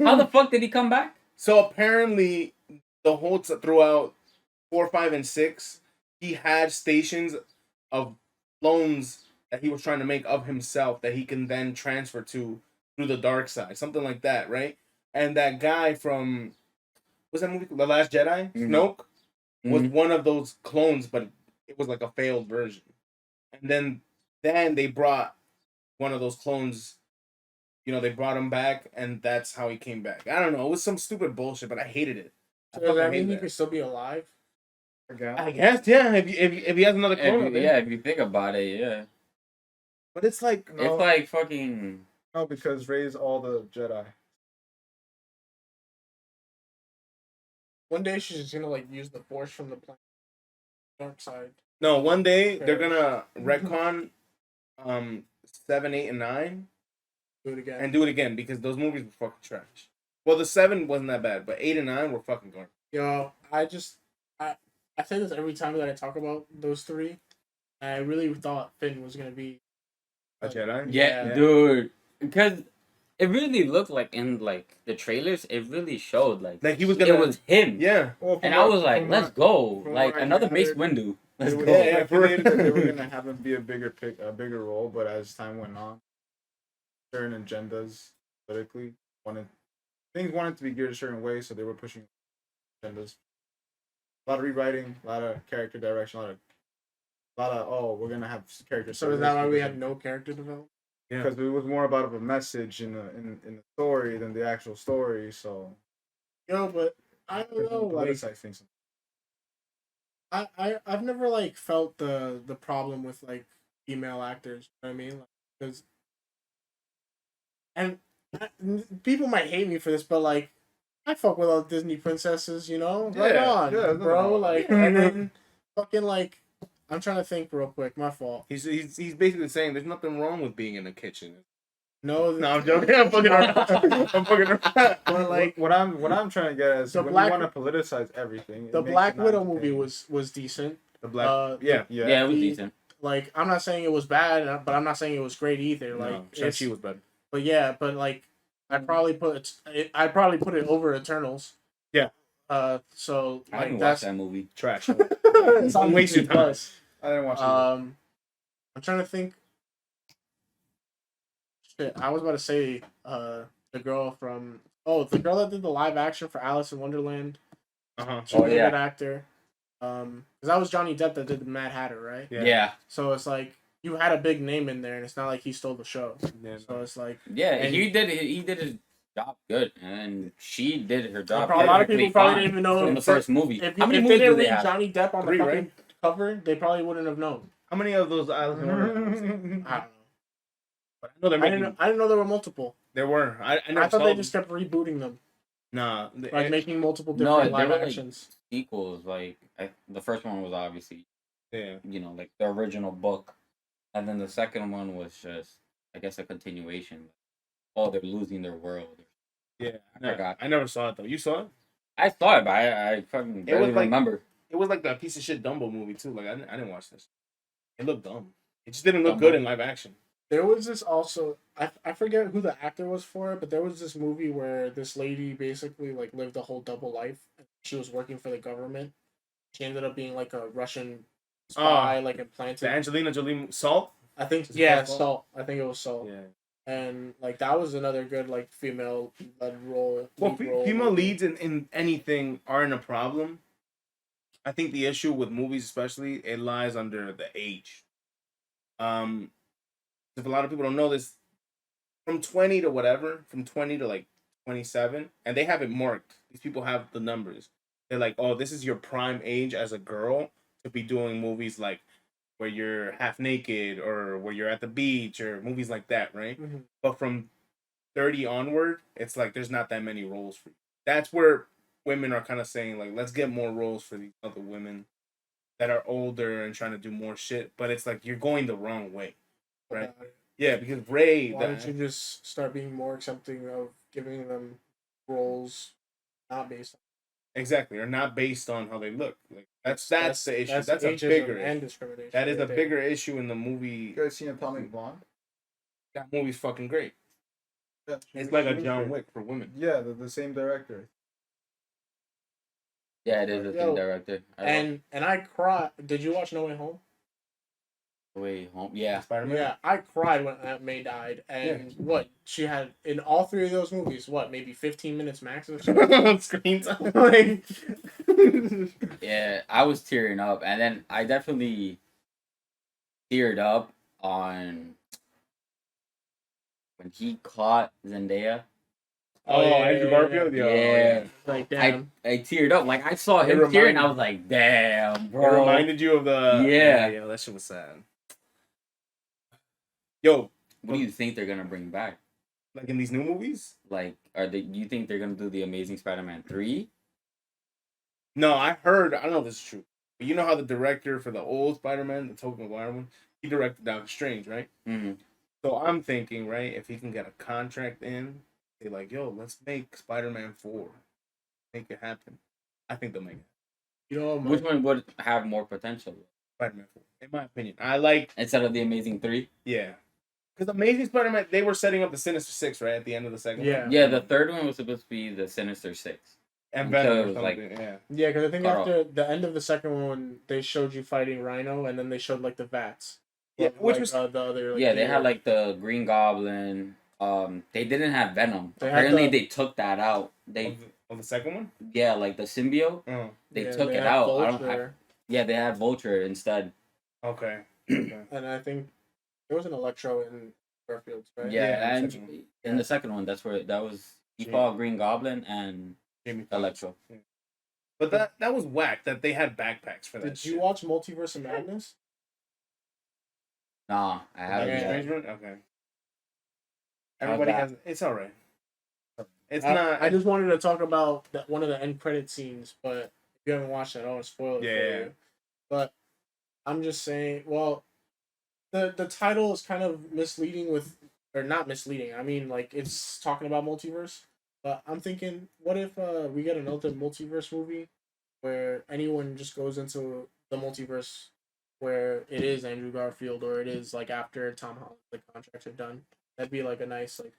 How the fuck did he come back? So apparently, the whole throughout 4, 5, and 6, he had stations of clones that he was trying to make of himself that he can then transfer to through the dark side, something like that, right? And that guy from what's that movie? The Last Jedi, Mhm. Snoke, was Mhm. one of those clones, but it was like a failed version. And then they brought one of those clones. You know, they brought him back, and that's how he came back. I don't know. It was some stupid bullshit, but I hated it. I So does that fucking mean hated he that. could still be alive? Again. I guess, yeah. If he has another clone, out there. Yeah, if you think about it, yeah. But it's like No. It's like fucking. No, because Rey's all the Jedi. One day she's just gonna like use the force from the planet dark side. no. One day they're gonna retcon 7, 8, and 9 Do it again. and do it again because those movies were fucking trash. Well, the 7 wasn't that bad, but 8 and 9 were fucking garbage. Yo, I say this every time that I talk about those 3. I really thought Finn was gonna be. A Jedi. Yeah, Yeah. dude. Because it really looked like in like the trailers, it really showed like Like he was gonna. it was him. Yeah. Well, And I was like, let's go. from Like what I another Mace gathered, Windu. Let's It was go. Yeah, yeah, for speculated that they were real. gonna have him be a bigger role, but as time went on, certain agendas politically wanted things wanted to be geared a certain way, so they were pushing agendas. A lot of rewriting, a lot of character direction, we're gonna have characters. So is that why we had no character development? Because it was more about a message in the story than the actual story. So, But I don't know. Like, politicize things. I've never like felt the problem with like female actors. You know what I mean? Like, because and people might hate me for this, but like I fuck with all Disney princesses. Right on, bro. Like, and then fucking like. I'm trying to think real quick. My fault. He's basically saying there's nothing wrong with being in the kitchen. No, I'm joking. I'm fucking around. I'm fucking around. But like, what I'm trying to get is when you want to politicize everything. The Black Widow movie was decent. The Black, yeah, it was decent. Like, I'm not saying it was bad, but I'm not saying it was great either. Like, she was bad. But yeah, but like, I'd probably put it over Eternals. Yeah. So I like didn't watch that movie. Trash. It's on wasted time. I didn't watch it. I'm trying to think. Shit, I was about to say the girl that did the live action for Alice in Wonderland. She was a good actor. Because that was Johnny Depp that did the Mad Hatter, right? Yeah. So it's like you had a big name in there, and it's not like he stole the show. Yeah. So it's like he did his job good, and she did her job. A lot of people probably didn't even know in the first movie. How many movies did they have? Johnny Depp on the fucking cover, they probably wouldn't have known. How many of those Alice in Wonderland? I don't know. I didn't know there were multiple. There were. I thought they just kept rebooting them. Nah, like making multiple different live actions. Like sequels, like the first one was obviously, like the original book, and then the second one was just, I guess, a continuation. Oh, they're losing their world. Yeah, I never saw it though. You saw it? I saw it, but I fucking barely remember. It was like that piece of shit Dumbo movie too. Like I didn't watch this. It looked dumb. It just didn't look good in live action. There was this also. I forget who the actor was for it, but there was this movie where this lady basically like lived a whole double life. She was working for the government. She ended up being like a Russian spy, like implanted. The Angelina Jolie Salt. I think Salt. I think it was Salt. Yeah. And like that was another good like female led role. Well, female leads in anything aren't a problem. I think the issue with movies, especially, it lies under the age. If a lot of people don't know this, from 20 to whatever, from 20 to like 27, and they have it marked. These people have the numbers. They're like, oh, this is your prime age as a girl to be doing movies like where you're half naked or where you're at the beach or movies like that, right? Mm-hmm. But from 30 onward, it's like there's not that many roles for you. That's where women are kind of saying, like, let's get more roles for these other women that are older and trying to do more shit. But it's like you're going the wrong way, right? Yeah, because Ray... Why don't you just start being more accepting of giving them roles not based on... Exactly, or not based on how they look. Like that's the issue. That's a bigger and issue. Discrimination. That is a bigger issue in the movie. You guys seen Atomic Blonde? That movie's fucking great. Yeah, it's like a John Wick for women. Yeah, the same director. Yeah, it is the same director. And I cried. Did you watch No Way Home? No Way Home, yeah. Spider-Man? Yeah, I cried when Aunt May died. And what? She had, in all three of those movies, maybe 15 minutes max or something? Screen time. Yeah, I was tearing up. And then I definitely teared up on when he caught Zendaya. Oh, Andrew Garfield? Yeah. Like, damn. I teared up. Like, I saw him tearing, I was like, damn, bro. It reminded you of the... Yeah, that shit was sad. Yo. What do you think they're going to bring back? Like, in these new movies? Like, you think they're going to do The Amazing Spider-Man 3? No, I don't know if this is true, but you know how the director for the old Spider-Man, the Tobey Maguire one, he directed Doctor Strange, right? Mm-hmm. So I'm thinking, right, if he can get a contract in, they're like, yo, let's make Spider-Man 4. Make it happen. I think they'll make it. You know, which one would have more potential? Spider-Man 4, in my opinion. I like... Instead of The Amazing 3? Yeah. Because Amazing Spider-Man, they were setting up the Sinister Six, right, at the end of the second one? Yeah, the third one was supposed to be the Sinister Six. And Venom or like, yeah. Yeah, because I think after the end of the second one, they showed you fighting Rhino, and then they showed, like, the Vats. Yeah, which like, was... the other... Like, yeah, they had, like, the Green Goblin, they didn't have Venom. They had Apparently, the- they took that out. They On the second one. yeah, like the symbiote. Oh, They Yeah, took they it had out. Vulture, Yeah, they had Vulture instead. okay. Okay. and I think there was an Electro in Garfield's, right? Yeah, Yeah, in the and second one. in the second one, that's where that was. He fought Green Goblin and Jamie Foxx. Electro. Yeah. But that was whack. That they had backpacks for that. Did you shit. watch Multiverse of Madness? Nah, I haven't. Doctor Yeah. Strange one? Okay. Everybody that? has. It's all right. It's I, not. I just wanted to talk about one of the end credit scenes, but if you haven't watched it, I don't want to spoil it Yeah. for you. But I'm just saying, well, the title is kind of misleading with, or not misleading. I mean, like it's talking about multiverse, but I'm thinking, what if we get another multiverse movie where anyone just goes into the multiverse where it is Andrew Garfield or it is like after Tom Holland the contracts are done. That'd be like a nice like.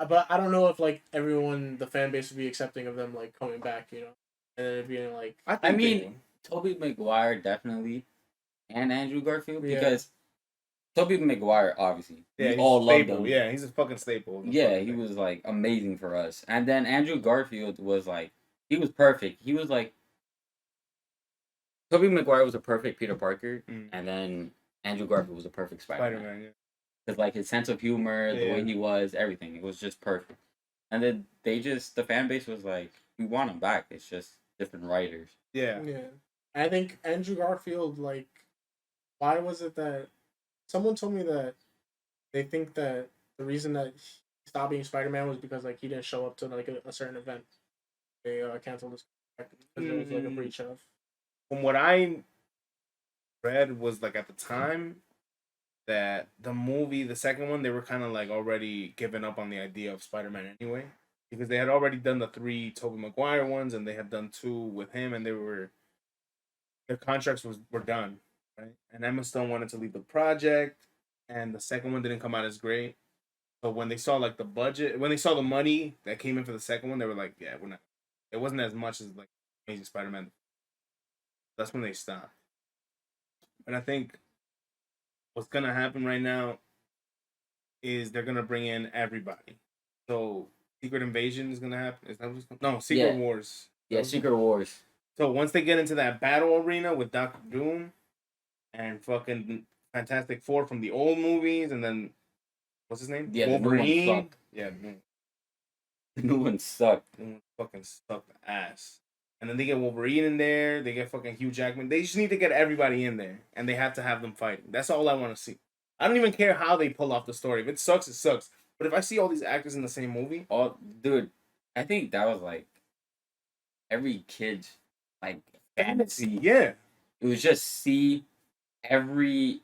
But I don't know if like everyone, the fan base would be accepting of them like coming back, you know, and then it being like. I I think they mean, Tobey Maguire definitely, and Andrew Garfield Yeah. because Tobey Maguire obviously yeah, we he's all a loved staple. him. Yeah, he's a fucking staple. of the Yeah, fucking he thing. was like amazing for us. And then Andrew Garfield was like he was perfect. He was like Tobey Maguire was a perfect Peter Parker, and then Andrew Garfield was a perfect Spider-Man. Spider-Man. Yeah. Because like his sense of humor, the way Yeah. he was, everything, it was just perfect. And then the fan base was like, we want him back. It's just different writers. Yeah. Yeah. I think Andrew Garfield, like, why was it that someone told me that they think that the reason that he stopped being Spider Man was because like he didn't show up to like a certain event. They canceled his contract because it was like a breach of. From what I read was like at the time that the movie, the second one, they were kind of like already giving up on the idea of Spider-Man anyway, because they had already done the 3 Tobey Maguire ones and they had done 2 with him, and their contracts were done, right? And Emma Stone wanted to leave the project, and the second one didn't come out as great. So when they saw like the budget, when they saw the money that came in for the second one, they were like, yeah, we're not. It wasn't as much as like Amazing Spider-Man. That's when they stopped. And I think what's gonna happen right now is they're gonna bring in everybody. So Secret Invasion is gonna happen. Is that what's no Secret Yeah. Wars? Yeah, Secret Wars. So once they get into that battle arena with Doctor Doom and fucking Fantastic Four from the old movies, and then what's his name? Yeah, the new one Wolverine. sucked. Yeah, The new one sucked. the new one fucking sucked ass. And then they get Wolverine in there. They get fucking Hugh Jackman. They just need to get everybody in there, and they have to have them fighting. That's all I want to see. I don't even care how they pull off the story. If it sucks, it sucks. But if I see all these actors in the same movie, Oh, dude, I think that was like every kid's like fantasy. yeah, It was just see every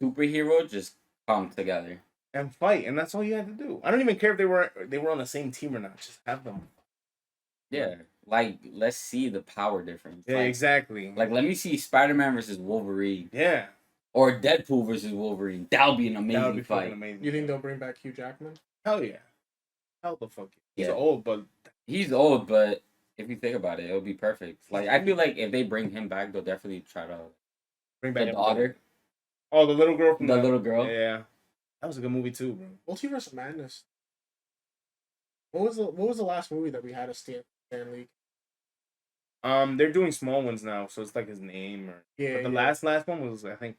superhero just come together. and fight, and that's all you had to do. I don't even care if they were on the same team or not. Just have them. Yeah, like let's see the power difference. Yeah, like, exactly. Like let me see Spider-Man versus Wolverine yeah, or Deadpool versus Wolverine. That'll be an that would amazing be fight. fucking amazing. You think they'll bring back Hugh Jackman? Hell yeah, hell the fuck. He's Yeah. old, but He's old, but if you think about it, it'll be perfect. Like I feel like if they bring him back, they'll definitely try to bring the back daughter, Oh, the little girl from the little girl. Yeah, that was a good movie too, bro. Multiverse of Madness. What was the last movie that we had a Stan Lee? They're doing small ones now, so it's like his name or. Yeah, But the yeah. last one was I think.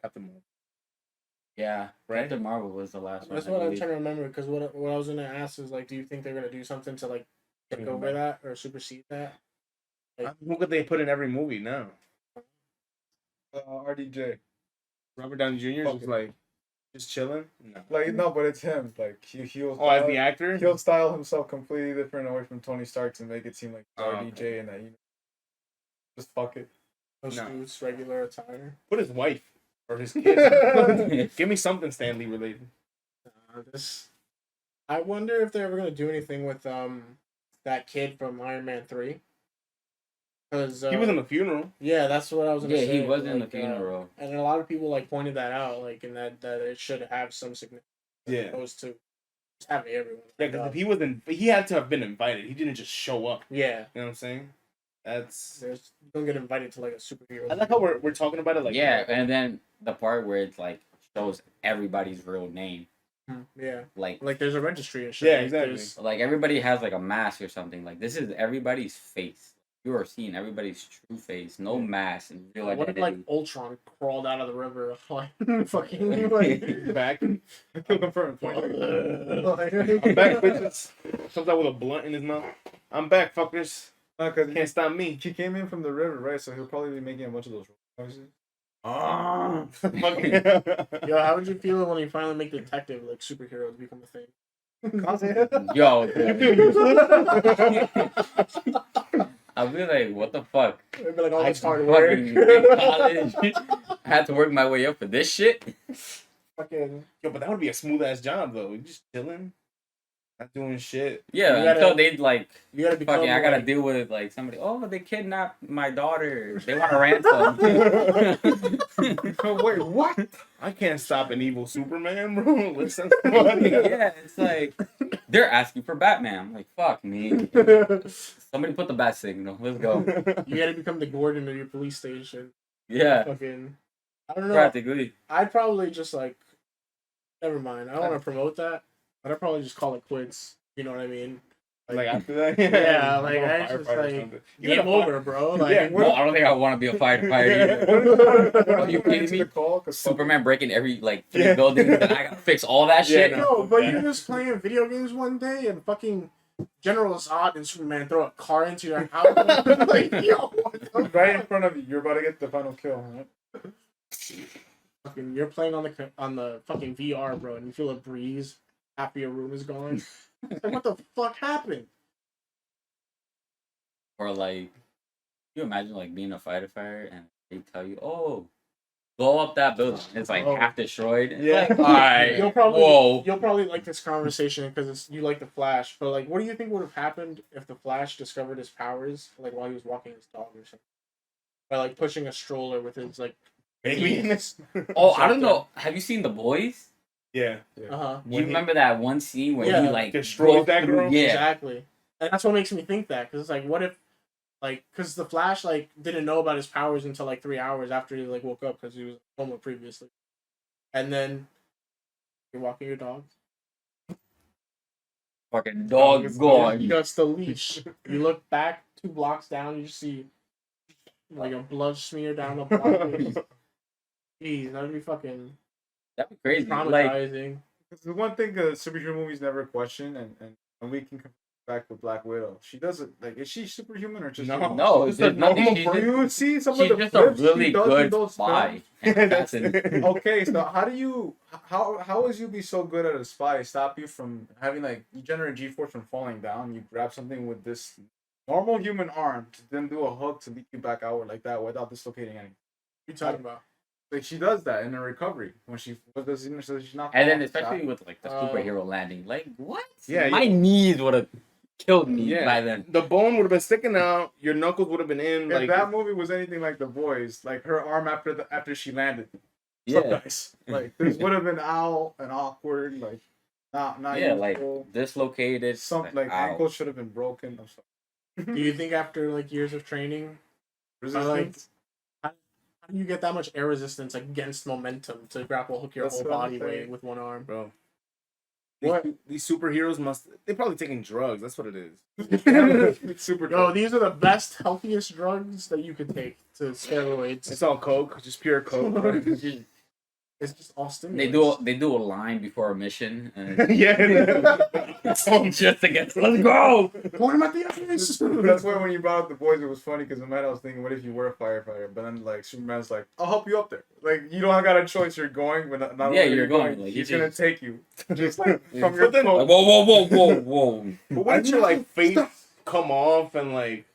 Captain Marvel. Yeah, Right? Captain Marvel was the last one. That's I what I'm believe. trying to remember because what I was gonna ask is like, do you think they're gonna do something to like take Bring him over that or supersede that? Who could they put in every movie now? RDJ. Robert Downey Jr. Fuck was it. like just chilling. No. Like no, but it's him. Like he'll Oh, as the actor. he'll style himself completely different away from Tony Stark to make it seem like Oh, RDJ and that just fuck it. No No. suits, regular attire. Put his wife or his kids. Give me something Stanley related. This. I wonder if they're ever gonna do anything with that kid from Iron Man 3. Because He was in the funeral. yeah, that's what I was gonna Yeah, say. he was in the like, funeral. and a lot of people like pointed that out, like in that it should have some significance. Yeah. As opposed to just having everyone. Yeah, because if he wasn't, he had to have been invited. He didn't just show up. Yeah, You know what I'm saying? That's. you don't get invited to like a superhero. I like how we're talking about it like. Yeah, and then the part where it's like shows everybody's real name. Yeah. Like There's a registry and shit. Yeah, Like, exactly. there's- like everybody has like a mask or something. Like this is everybody's face. You are seeing everybody's true face, no mask and real What if identity. Ultron crawled out of the river like fucking like Back. Confirmed. I'm back, bitches. Comes out with a blunt in his mouth. I'm back, fuckers. Because Can't stop me. he came in from the river, right? So he'll probably be making a bunch of those noises. Ah. Yo, how would you feel when you finally make detective like superheroes become a thing? Yo, You feel useless? I'll be like, what the fuck? It'd be like all I this hard work. fucking in college. I had to work my way up for this shit. Fucking Yo, but that would be a smooth ass job though. You just chilling, not doing shit. Yeah, You gotta- until they like you gotta become fucking, I gotta like, deal with like somebody. Oh, they kidnapped my daughter. They want a ransom. Wait, what? I can't stop an evil Superman, bro. Listen, somebody. Yeah, it's like they're asking for Batman. I'm like, fuck me. Somebody put the bat signal. Let's go. you gotta become the Gordon of your police station. Yeah, Fucking I don't know. practically. I'd probably just like never mind. I don't want to promote that, but I'd probably just call it quits. You know what I mean? Like after that, Yeah, like Go I just firefighter or like something. You game gotta over, bro. Like Yeah, No, I don't think I want to be a firefighter either. Are you kidding me? Call, Superman breaking every like 3 Yeah. buildings, and I gotta fix all that shit. Yeah, no, but you're just playing video games one day and fucking General Zod and Superman throw a car into your house. Like, yo, what the right in front of you. You're about to get the final kill, right? fucking, you're playing on the fucking VR, bro, and you feel a breeze. Half of your room is gone. Like, what the fuck happened? Or like, you imagine like being a firefighter and they tell you, "Oh, go up that building." It's like Oh. half destroyed. It's Yeah. like, all right. You'll probably Whoa. you'll probably like this conversation because you like the Flash. But like, what do you think would have happened if the Flash discovered his powers like while he was walking his dog or something? By like pushing a stroller with his like baby in this. Oh, I don't know. Have you seen The Boys? Yeah. uh-huh. You remember that one scene where Yeah. he like Destroyed broke that through- girl? Yeah. Exactly. And that's what makes me think that because it's like, what if, like, because the Flash like didn't know about his powers until like 3 hours after he like woke up because he was in coma previously, and then you're walking your dog, Fucking dog gone. just the leash. You look back 2 blocks down, you see like a blood smear down the block. Jeez, that'd be fucking That'd be crazy. Like, traumatizing. The one thing superhero movies never question, and we can come back with Black Widow. She doesn't like. Is she superhuman or just No. no, She's there's a nothing. normal She's person. just, You see some she's of the just a flips she really does in good those spy. films? That's Assassin. it. Okay, so how do you how is you be so good at a spy stop you from having like you generate G-force from falling down? You grab something with this normal human arm to then do a hook to lead you back out like that without dislocating anything. What you talking about? Like she does that in her recovery when she what does so she's not. And then falling, especially shot. with like the superhero landing, like what? Yeah, my knees would have killed me Yeah. by then. The bone would have been sticking out. Your knuckles would have been in. If Like that movie was anything like The Boys, like her arm after she landed, Yeah, so nice. Like this would have been out and awkward, like not yeah, like useful. dislocated. Some like ow. ankles should have been broken. Or something. Do you think after like years of training, Resistance. how do you get that much air resistance against momentum to grapple hook your That's whole what I'm body weight saying. with one arm? bro. What? These superheroes they're probably taking drugs. That's what it is. Super. Yo, these are the best, healthiest drugs that you could take to steroids. It's all coke, just pure coke. bro. It's just all They stimulants. do a line before a mission, and Yeah. just to get let's go. Going at the ice. That's why when you brought up The Boys, it was funny because in my head I was thinking, what if you were a firefighter? But then like Superman's like, I'll help you up there. Like you don't got a choice. You're going, but not Yeah, only you're are going, like, he's you gonna just- take you just like Yeah. from your But then- coat. Like, whoa. But wouldn't your like face come off and like,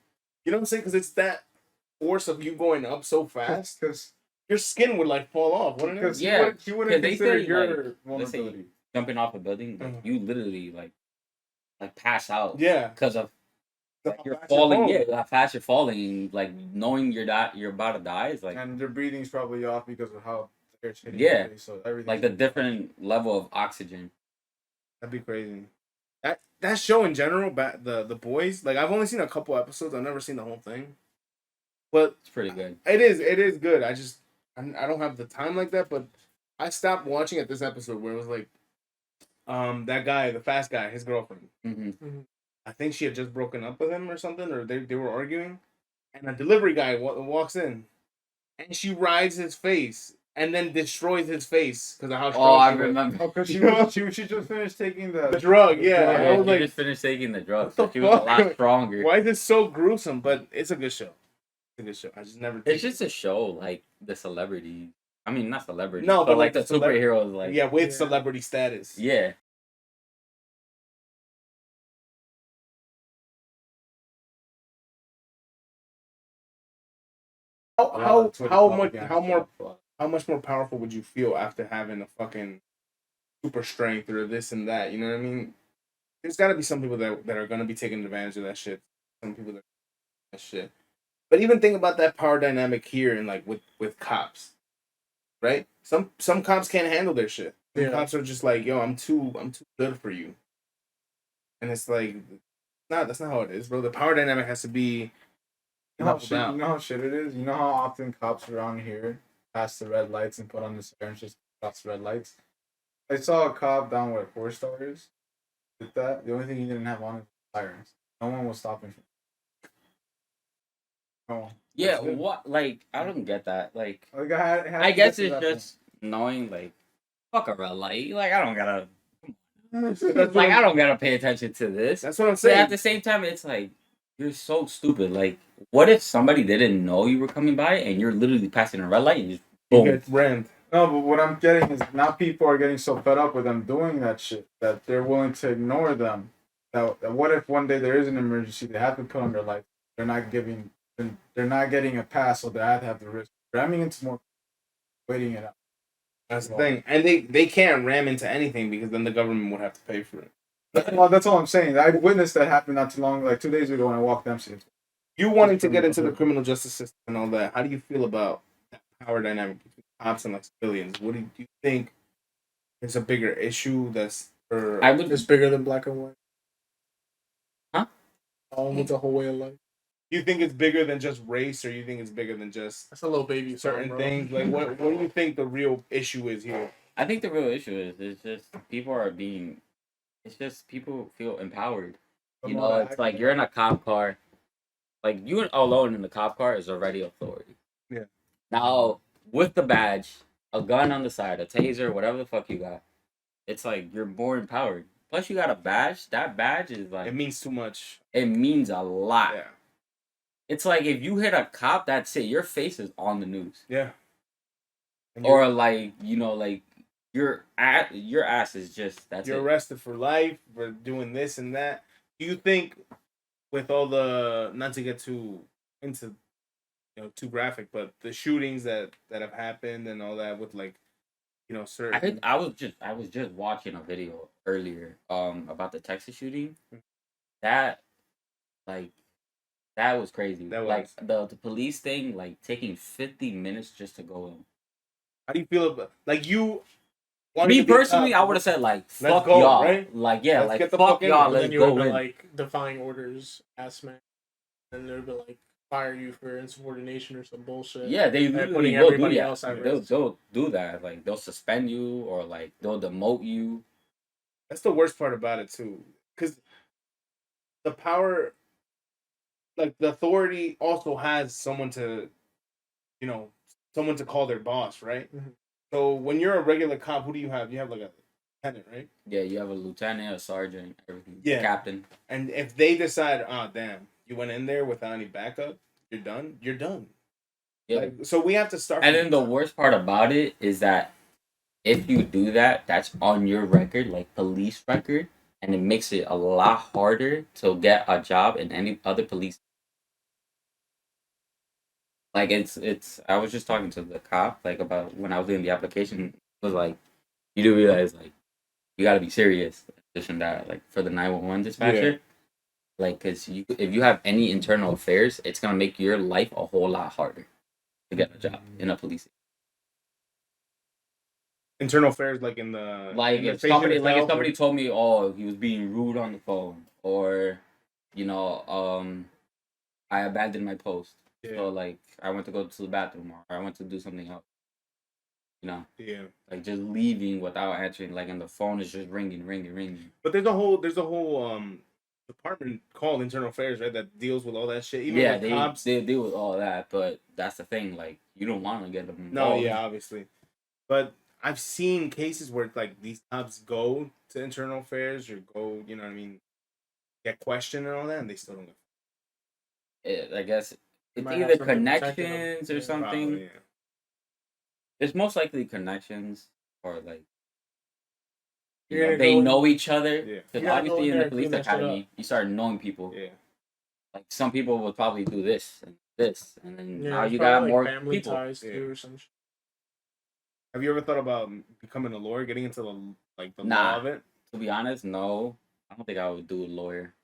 you know what I'm saying? Because it's that force of you going up so fast, Because your skin would like fall off, wouldn't it? Yeah, he wouldn't 'cause they consider say, your like, let's say- vulnerability. Jumping off a building, like, Mhm. you literally like pass out Yeah. because of How you're fast falling. falling. Yeah, how fast you're falling. Like knowing you're about to die is like And their breathing's probably off because of how the air's hitting. Yeah. your face, so everything. like the different level of oxygen. That'd be crazy. That show in general, the boys. Like I've only seen a couple episodes. I've never seen the whole thing, but It's pretty good. it is good. I don't have the time like that, but I stopped watching at this episode where it was like, that guy, the fast guy, his girlfriend. Mm-hmm. I think she had just broken up with him or something, or they were arguing, and a delivery guy walks in, and she rides his face and then destroys his face because of how strong I she was. remember. Oh, because she just finished taking the drug, yeah. drug. I Yeah, was she like, just finished taking the drugs, what so the she was a fuck? lot stronger. Why is this so gruesome? But it's a good show. It's a good show. I just never. It's just a show like the celebrity. I mean, not celebrity. No, but but like like the the superheroes, like yeah, with Yeah. celebrity status. yeah. How much more powerful would you feel after having a fucking super strength or this and that? You know what I mean? There's got to be some people that are gonna be taking advantage of that shit. Some people that shit. But even think about that power dynamic here and like with cops, right? Some cops can't handle their shit. Some Yeah. cops are just like, yo, I'm too good for you. And it's like, nah, that's not how it is, bro. The power dynamic has to be leveled You out. know how shit it is? You know how often cops around here pass the red lights and put on the sirens just cross the red lights? I saw a cop down where 4 stars did that. The only thing he didn't have on was sirens. No one was stopping him. No one. Yeah, That's good. what? Like, I don't get that. Like, Like, had I to guess get to it's that just knowing, like, fuck a red light. Like, I don't gotta, That's like, what I don't gotta pay attention to this. That's what I'm But saying. at the same time, it's like, you're so stupid. Like, what if somebody didn't know you were coming by and you're literally passing a red light and just You boom? get rammed. No, but what I'm getting is now people are getting so fed up with them doing that shit that they're willing to ignore them. That what if one day there is an emergency, they have to put on their light. They're not getting a pass, so they have to have the risk. Ramming into more, waiting it out. That's the thing. And they can't ram into anything because then the government would have to pay for it. That's all I'm saying. I witnessed that happen not too long, like 2 days ago when I walked downstairs. You wanting to get into the criminal justice system and all that, how do you feel about that power dynamic between cops and like civilians? What do you think is a bigger issue that's for I would It's bigger than black and white. Huh? All with the whole way of life. you think it's bigger than just race or you think it's bigger than just That's a little baby song, certain bro. things? Like what do you think the real issue is here? I think the real issue is it's just people are being. It's just people feel empowered. You know, it's like you're in a cop car. Like you alone in the cop car is already authority. Yeah. Now with the badge, a gun on the side, a taser, whatever the fuck you got, it's like you're more empowered. Plus you got a badge. That badge is like It means too much. it means a lot. Yeah. It's like if you hit a cop, that's it. Your face is on the news. Yeah. And Or like like your ass is just that's you're it. arrested for life for doing this and that. Do you think with all the not to get too into too graphic, but the shootings that have happened and all that with like certain I was just watching a video earlier about the Texas shooting. That like that was crazy. That like was. the police thing, like taking 50 minutes just to go in. How do you feel about like you? Me personally, I would have said like fuck go, y'all, right? like yeah, Let's like get the fuck fuck in y'all, there. And let's then you would go be in. like defying orders, ass man. And they'd be like fire you for insubordination or some bullshit. Yeah, they And literally putting will do everybody that. else at They'll risk. do that. Like they'll suspend you or like they'll demote you. That's the worst part about it too, because the power, like the authority, also has someone to, someone to call their boss, right? Mhm. So when you're a regular cop, who do you have? You have like a lieutenant, right? Yeah, you have a lieutenant, a sergeant, everything. Yeah. Captain. And if they decide, damn, you went in there without any backup, you're done. You're done. Yeah. Like, so we have to start. And then the worst part about it is that if you do that, that's on your record, like police record, and it makes it a lot harder to get a job in any other police. Like it's. I was just talking to the cop like about when I was doing the application. It was like, you do realize like you got to be serious, this and that, like for the 911 dispatcher. Yeah. Like, cause if you have any internal affairs, it's gonna make your life a whole lot harder to get a job in a police. internal affairs, like in the Like in the if station somebody itself, told me, oh, he was being rude on the phone, or I abandoned my post, Yeah. so like I went to go to the bathroom or I went to do something else. Yeah. like just leaving without answering, like, and the phone is just ringing. But there's a whole department called Internal Affairs, right, that deals with all that shit. Even Yeah, with cops. they deal with all that, but that's the thing. Like, you don't want to get them No, involved. yeah, obviously. But I've seen cases where like these cops go to Internal Affairs or go, you know what I mean, get questioned and all that, and they still don't get. I guess They it's might have either something protecting them. connections or Yeah, something. Probably, yeah. It's most likely connections or like You're gonna they go know each other. Yeah. Because You gotta go obviously in in there the and police clean that shit academy, you start knowing people. Yeah. Like some people would probably do this and this, and then Yeah, now it's you probably, got like, more family people. ties Yeah. too or some shit. Have you ever thought about becoming a lawyer, getting into the Nah. law of it? To be honest, no. I don't think I would do a lawyer.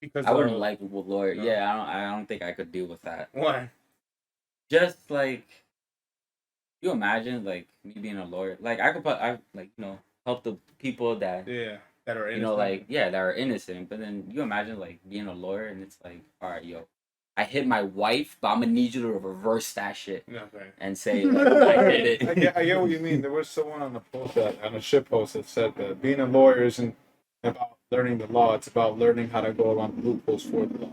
Because I wouldn't like a lawyer. No. Yeah, I don't think I could deal with that. Why? Just like, you imagine like me being a lawyer. Like I help the people that Yeah, that are innocent. that are innocent. But then you imagine like being a lawyer and it's like, all right, yo, I hit my wife, but I'm gonna need you to reverse that shit Okay. and say like, I did it. I get what you mean. There was someone on a shit post that said that being a lawyer isn't about learning the law. It's about learning how to go around the loopholes for the law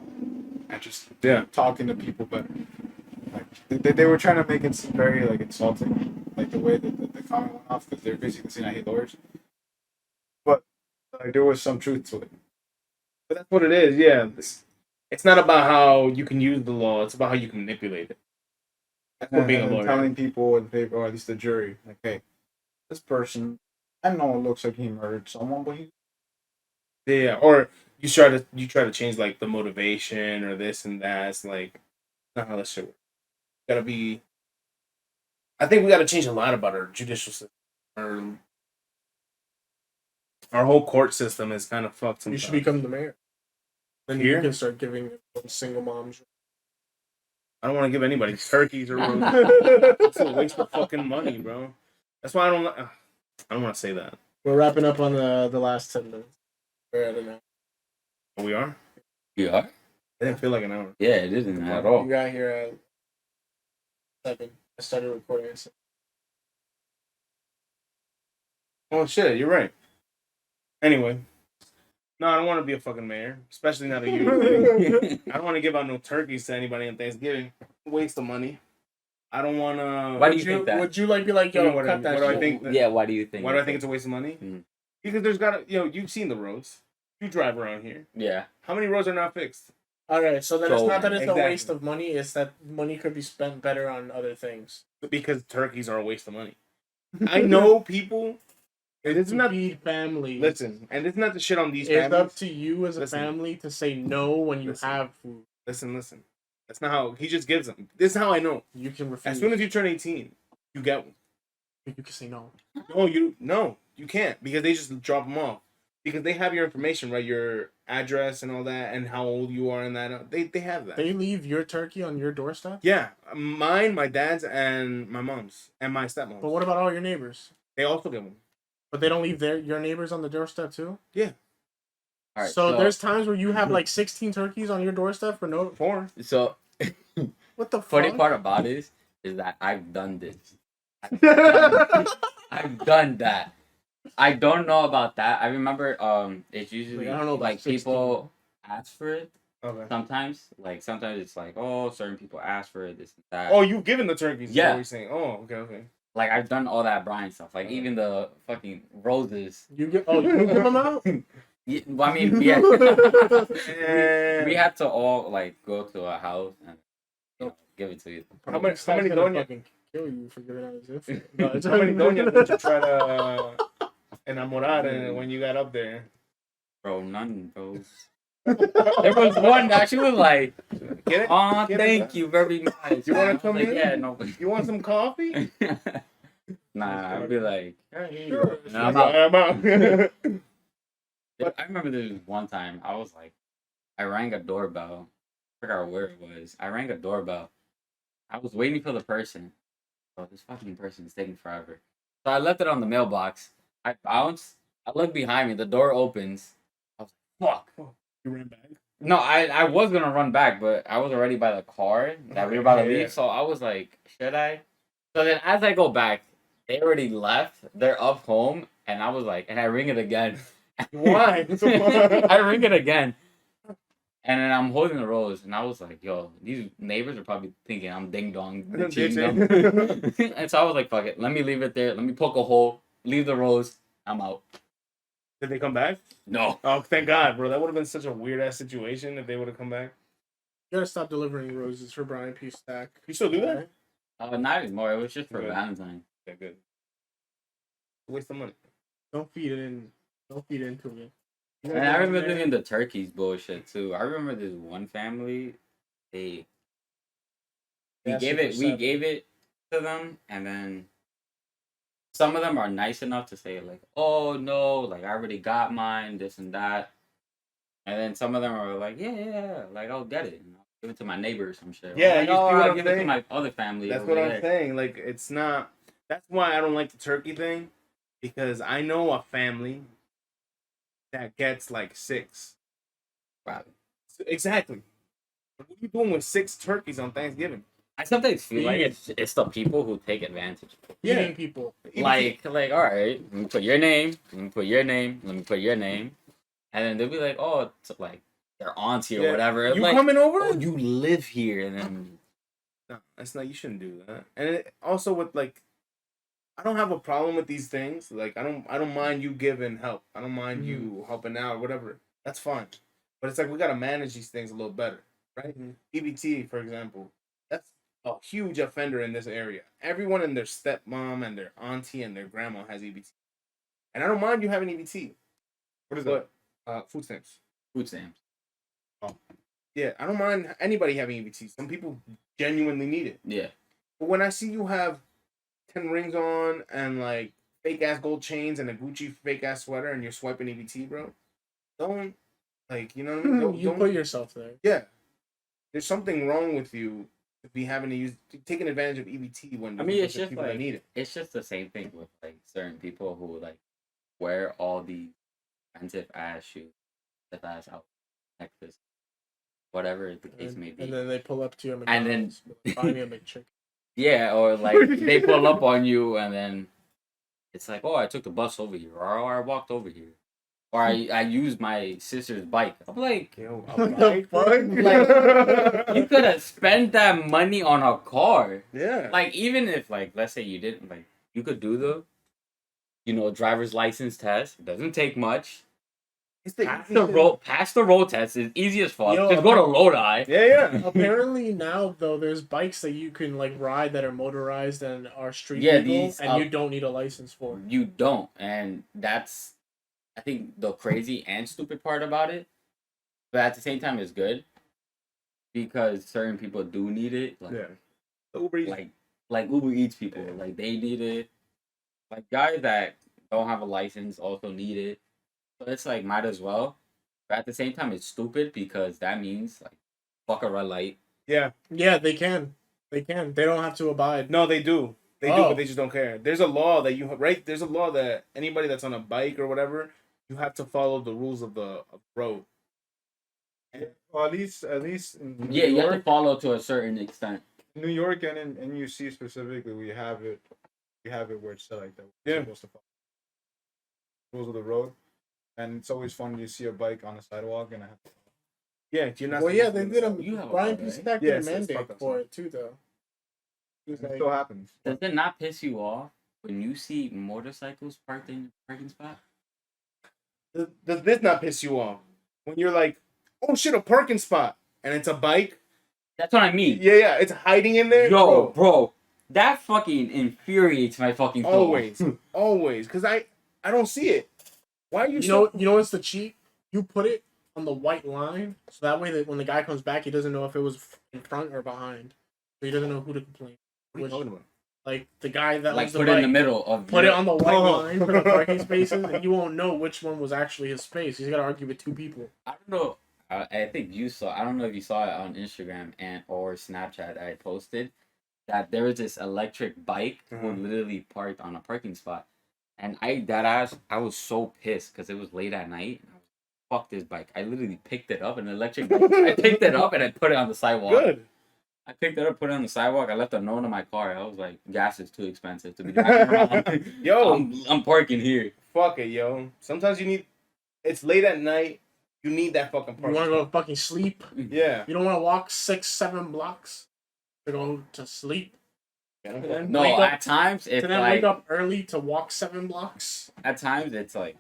and just talking to people better. Like they were trying to make it seem very like insulting, like the way that the comment went off, because they're basically saying I hate lawyers. But like there was some truth to it. But that's what it is. Yeah. It's not about how you can use the law. It's about how you can manipulate it. That's what being a lawyer. Telling people in favor, or at least the jury, like, hey, this person, I know it looks like he murdered someone, but he. Yeah, or you try to change like the motivation or this and that. It's like not how that shit works. Gotta be. I think we gotta change a lot about our judicial system. Our whole court system is kind of fucked. Sometimes. You should become the mayor. Then Here? you can start giving single moms. I don't want to give anybody turkeys or it's a waste of fucking money, bro. That's why I don't want to say that. We're wrapping up on the last 10 minutes. We're at an hour. We are. You are? It didn't feel like an hour. Yeah, it isn't at all. You got here at 7. I started recording at 7. Oh shit, you're right. Anyway, no, I don't want to be a fucking mayor, especially not a youth. I don't want to give out no turkeys to anybody on Thanksgiving. Waste of money. I don't want to. Why do you think that? Would you like be like, yo, You know what cut I- that what do I shit? think? Yeah, why do you think? Why do I think it's a waste of money? Mhm. Because there's got to, you've seen the roads. You drive around here. Yeah. How many roads are not fixed? All right, so then it's So, not that it's exactly. a waste of money. It's that money could be spent better on other things. Because turkeys are a waste of money. I know people. It's not. Feed families. Listen, and it's not the shit on these It's families. up to you as a Listen. family to say no when you Listen. have food. Listen. That's not how he just gives them. This is how I know. You can refuse. As soon as you turn 18, you get one. you can say no. No, you can't because they just drop them off because they have your information, right? Your address and all that, and how old you are and that. They have that. They leave your turkey on your doorstep. Yeah, mine, my dad's, and my mom's, and my stepmom's. But what about all your neighbors? They also get one. But they don't leave your neighbors on the doorstep too. Yeah. All right. So there's times where you have like 16 turkeys on your doorstep for no. 4. So What the funny fuck? part about it is that I've done this. I've done that. I don't know about that. I remember it's usually Like, I don't know about like 16. people ask for it Okay. sometimes. Like sometimes it's like, oh, certain people ask for it, this and that. Oh, you've given the turkeys. Yeah. Is what you're saying. Oh, okay. Like I've done all that Brian stuff. Like even the fucking roses. You give them out. Yeah, well, I mean, yeah. And we had to all like go to a house and give it to you. How many This guy's gonna doña? fucking kill you for giving out his info. No, it's How many doñas did you try to enamorar when you got up there? Bro, none, bro. There was one that she was like, Get it? "Oh, Get it, thank bro? you very much." You wanna I was come like, in? Yeah, no. You want some coffee? Nah, I'd be like, Sure. Nah, I'm out. I'm out. I remember there was one time I was like, I rang a doorbell. I forgot where it was. I rang a doorbell. I was waiting for the person. Oh, this fucking person is taking forever. So I left it on the mailbox. I bounced. I look behind me. The door opens. I was like, fuck. You ran back. No, I was going to run back, but I was already by the car that we were about to leave. Yeah. So I was like, should I? So then as I go back, They already left. They're up home, and I was like, and I ring it again. Why? I ring it again. And then I'm holding the rose, and I was like, yo, these neighbors are probably thinking I'm ding dong cheating them. And so I was like, fuck it. Let me leave it there. Let me poke a hole, leave the rose. I'm out. Did they come back? No. Oh, thank God, bro. That would have been such a weird ass situation if they would have come back. You gotta stop delivering roses for Brian P. Stack. You still do that? Not anymore. It was just for Good. Valentine's. Yeah, good. Waste of money. Don't feed it in. Don't feed into it. And I remember doing the turkeys bullshit too. I remember this one family. We gave it to them, and then some of them are nice enough to say like, "Oh no, like I already got mine, this and that," and then some of them are like, "Yeah, like I'll get it, give it to my neighbor or some shit." Yeah, like, you see what I'll I'm give it to saying? my other family. That's over what I'm there." saying. Like, it's not. That's why I don't like the turkey thing, because I know a family that gets like 6. Wow. Exactly. What are you doing with 6 turkeys on Thanksgiving? I sometimes feel like it's the people who take advantage. Feeding people. Like, all right, let me put your name, let me put your name, let me put your name, and then they'll be like, oh, it's like their auntie or whatever. You like, coming over? oh, you live here, and then No, that's not. You shouldn't do that. And also with like, I don't have a problem with these things. Like, I don't mind you giving help. I don't mind you helping out or whatever. That's fine. But it's like we gotta manage these things a little better, right? EBT, for example, that's a huge offender in this area. Everyone and their stepmom and their auntie and their grandma has EBT, and I don't mind you having EBT. What is that? Food stamps. food stamps. Yeah, I don't mind anybody having EBT. Some people genuinely need it. Yeah. But when I see you have 10 rings on and like fake ass gold chains and a Gucci fake ass sweater and you're swiping EBT, bro, don't, like, you know what I mean? You put yourself there. Yeah. There's something wrong with you to be having to use, taking advantage of EBT when I mean, it's there's just people that like need it. it's just the same thing with like certain people who like wear all these expensive ass shoes, expensive ass outfits, necklaces, whatever the case may be. And then they pull up to you And then- buy me a McChicken. Yeah, or like they pull up on you and then it's like, oh, I took the bus over here, or I walked over here, or I used my sister's bike. I'm like, Yo, What the fuck? like, you could have spent that money on a car. yeah. Like, even if, like, let's say you didn't, like, you could do the, driver's license test. It doesn't take much. It's the Pass the road test. It's easy as fuck. Yo, Just go to Lodi. Yeah. Apparently now though, there's bikes that you can like ride that are motorized and are street Yeah, legal, these, and you don't need a license for. You don't. And that's, I think, the crazy and stupid part about it. But at the same time, it's good. Because certain people do need it. Like, Yeah. Uber Eats. like Uber Eats people. Like, they need it. Like, guys that don't have a license also need it. So it's like, might as well. But at the same time, it's stupid because that means, like, fuck a red light. Yeah. Yeah, they can. They can. They don't have to abide. No, they do. They do, Oh. but they just don't care. There's a law that there's a law that anybody that's on a bike or whatever, you have to follow the rules of the road. Well, at least in New Yeah, you have to York, follow to a certain extent. New York and in NUC specifically, we have it where it's set like that. We're Yeah. supposed to follow rules of the road, and it's always fun when you see a bike on the sidewalk and I have to. Yeah, you're not. Well, yeah, supposed they to did do a You have a Brian car, P. right? Stack did Yes, a it's mandate fucked up. for it too, though. He was It like, still happens. Does it not piss you off when you see motorcycles parked in your parking spot? Does this not piss you off when you're like, oh shit, a parking spot, and it's a bike? That's what I mean. Yeah, it's hiding in there. Yo, bro, that fucking infuriates my fucking soul. always, because I don't see it. Why are you? you know what's the cheat? You put it on the white line, so that way that when the guy comes back, he doesn't know if it was in front or behind. So he doesn't know who to complain. What are you talking about? Like the guy that Like, was the put it in the bike, middle of put it on the white Oh. line for the parking spaces, and you won't know which one was actually his space. He's got to argue with 2 people. I don't know. I think you saw. I don't know if you saw it on Instagram and or Snapchat. I posted that there was this electric bike who literally parked on a parking spot, and I was so pissed because it was late at night. And I was like, fuck this bike! I literally picked it up, an electric bike. I picked it up and I put it on the sidewalk. Good. I picked it up, put it on the sidewalk. I left a note in my car. I was like, gas is too expensive to be driving around. Yo, I'm parking here. fuck it, yo. Sometimes you need. It's late at night. You need that fucking You parking want to go spot. fucking sleep? Yeah. You don't want to walk 6-7 blocks to go to sleep. No, Wake up- at times it's To then like wake up early to walk 7 blocks. at times it's like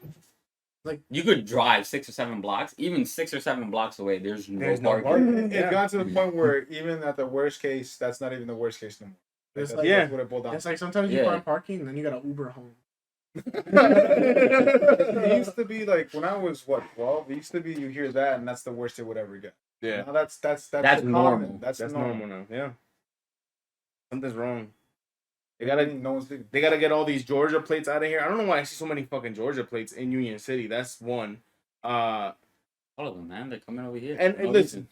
Like- you could drive 6 or 7 blocks, even 6 or 7 blocks away. There's no parking. It's Yeah. gone to the point where even at the worst case, that's not even the worst case no more. It's That's, like- that's what it boiled down. It's like sometimes you Yeah. find parking and then you gotta Uber home. It used to be like when I was 12. It used to be you hear that and that's the worst it would ever get. Yeah. Now that's the normal. common. That's normal now. Yeah. Something's wrong. They Gotta gotta no one's thinking. They gotta get all these Georgia plates out of here. I don't know why I see so many fucking Georgia plates in Union City. That's one. All of them, man. They're coming over here. And No listen,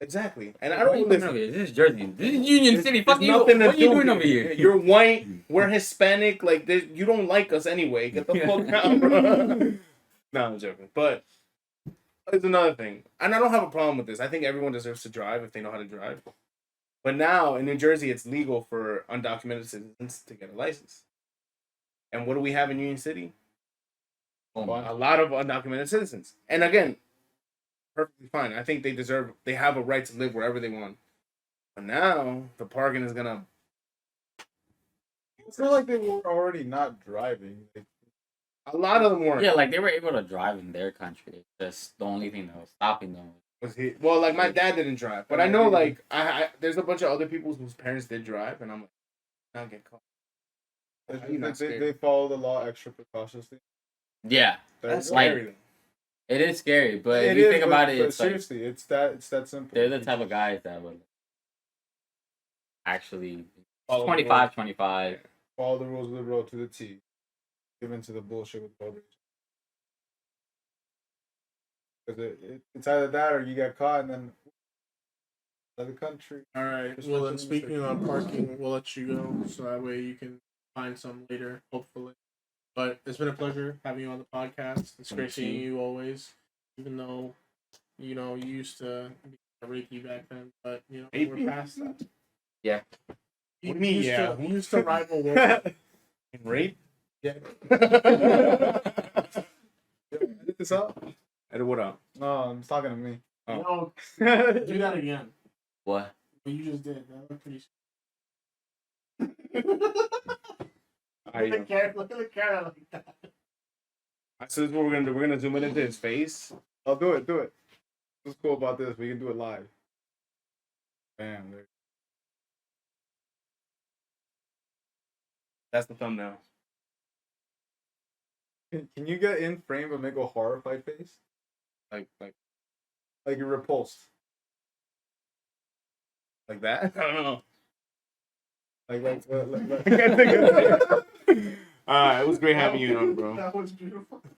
exactly. And I Why are you don't coming listen. over here? This is Jersey. This is Union City. Fuck There's you. nothing to What are you do doing over here? You're white. We're Hispanic. Like you don't like us anyway. Get the fuck out, bro. No, I'm joking. But it's another thing, and I don't have a problem with this. I think everyone deserves to drive if they know how to drive. But now in New Jersey, it's legal for undocumented citizens to get a license. And what do we have in Union City? Oh, A lot of undocumented citizens. And again, perfectly fine. I think they have a right to live wherever they want. But now the parking is gonna. It's not like they were already not driving. A lot of them weren't. yeah, like they were able to drive in their country. Just the only thing that was stopping them. Well, like my dad didn't drive, but I know like I there's a bunch of other people whose parents did drive, and I'm like, not get caught. You're not scared. They follow the law extra precautiously. Yeah, That's like- scary. it is scary, but It if you is, think about but it, it's like seriously, it's that simple. they're the type of guys that would actually Follow the 25. Follow the rules of the road to the T. Give into the bullshit with road rage. Because it's either that or you get caught and then another country. All right. Just Well, let then them speaking say- on parking, we'll let you go so that way you can find some later, hopefully. But it's been a pleasure having you on the podcast. It's great seeing you always, even though you used to be rapey back then, but we're Rapey? past that. Yeah. You, What do you mean, used yeah? to, you used to rival women. Rape? Yeah. Edit this out? Edit what up? No, I'm talking to me. No, do that again. What? What you just did. That looked pretty. Alright, Look at the camera like that. so this is what we're gonna do. We're gonna zoom in into his face. I'll do it. What's cool about this? We can do it live. Bam. There. That's the thumbnail. Can you get in frame but make a horrified face? Like Like you're repulsed. that? I don't know. Like I can't think of it. Alright, it was great having you on, bro. That was beautiful.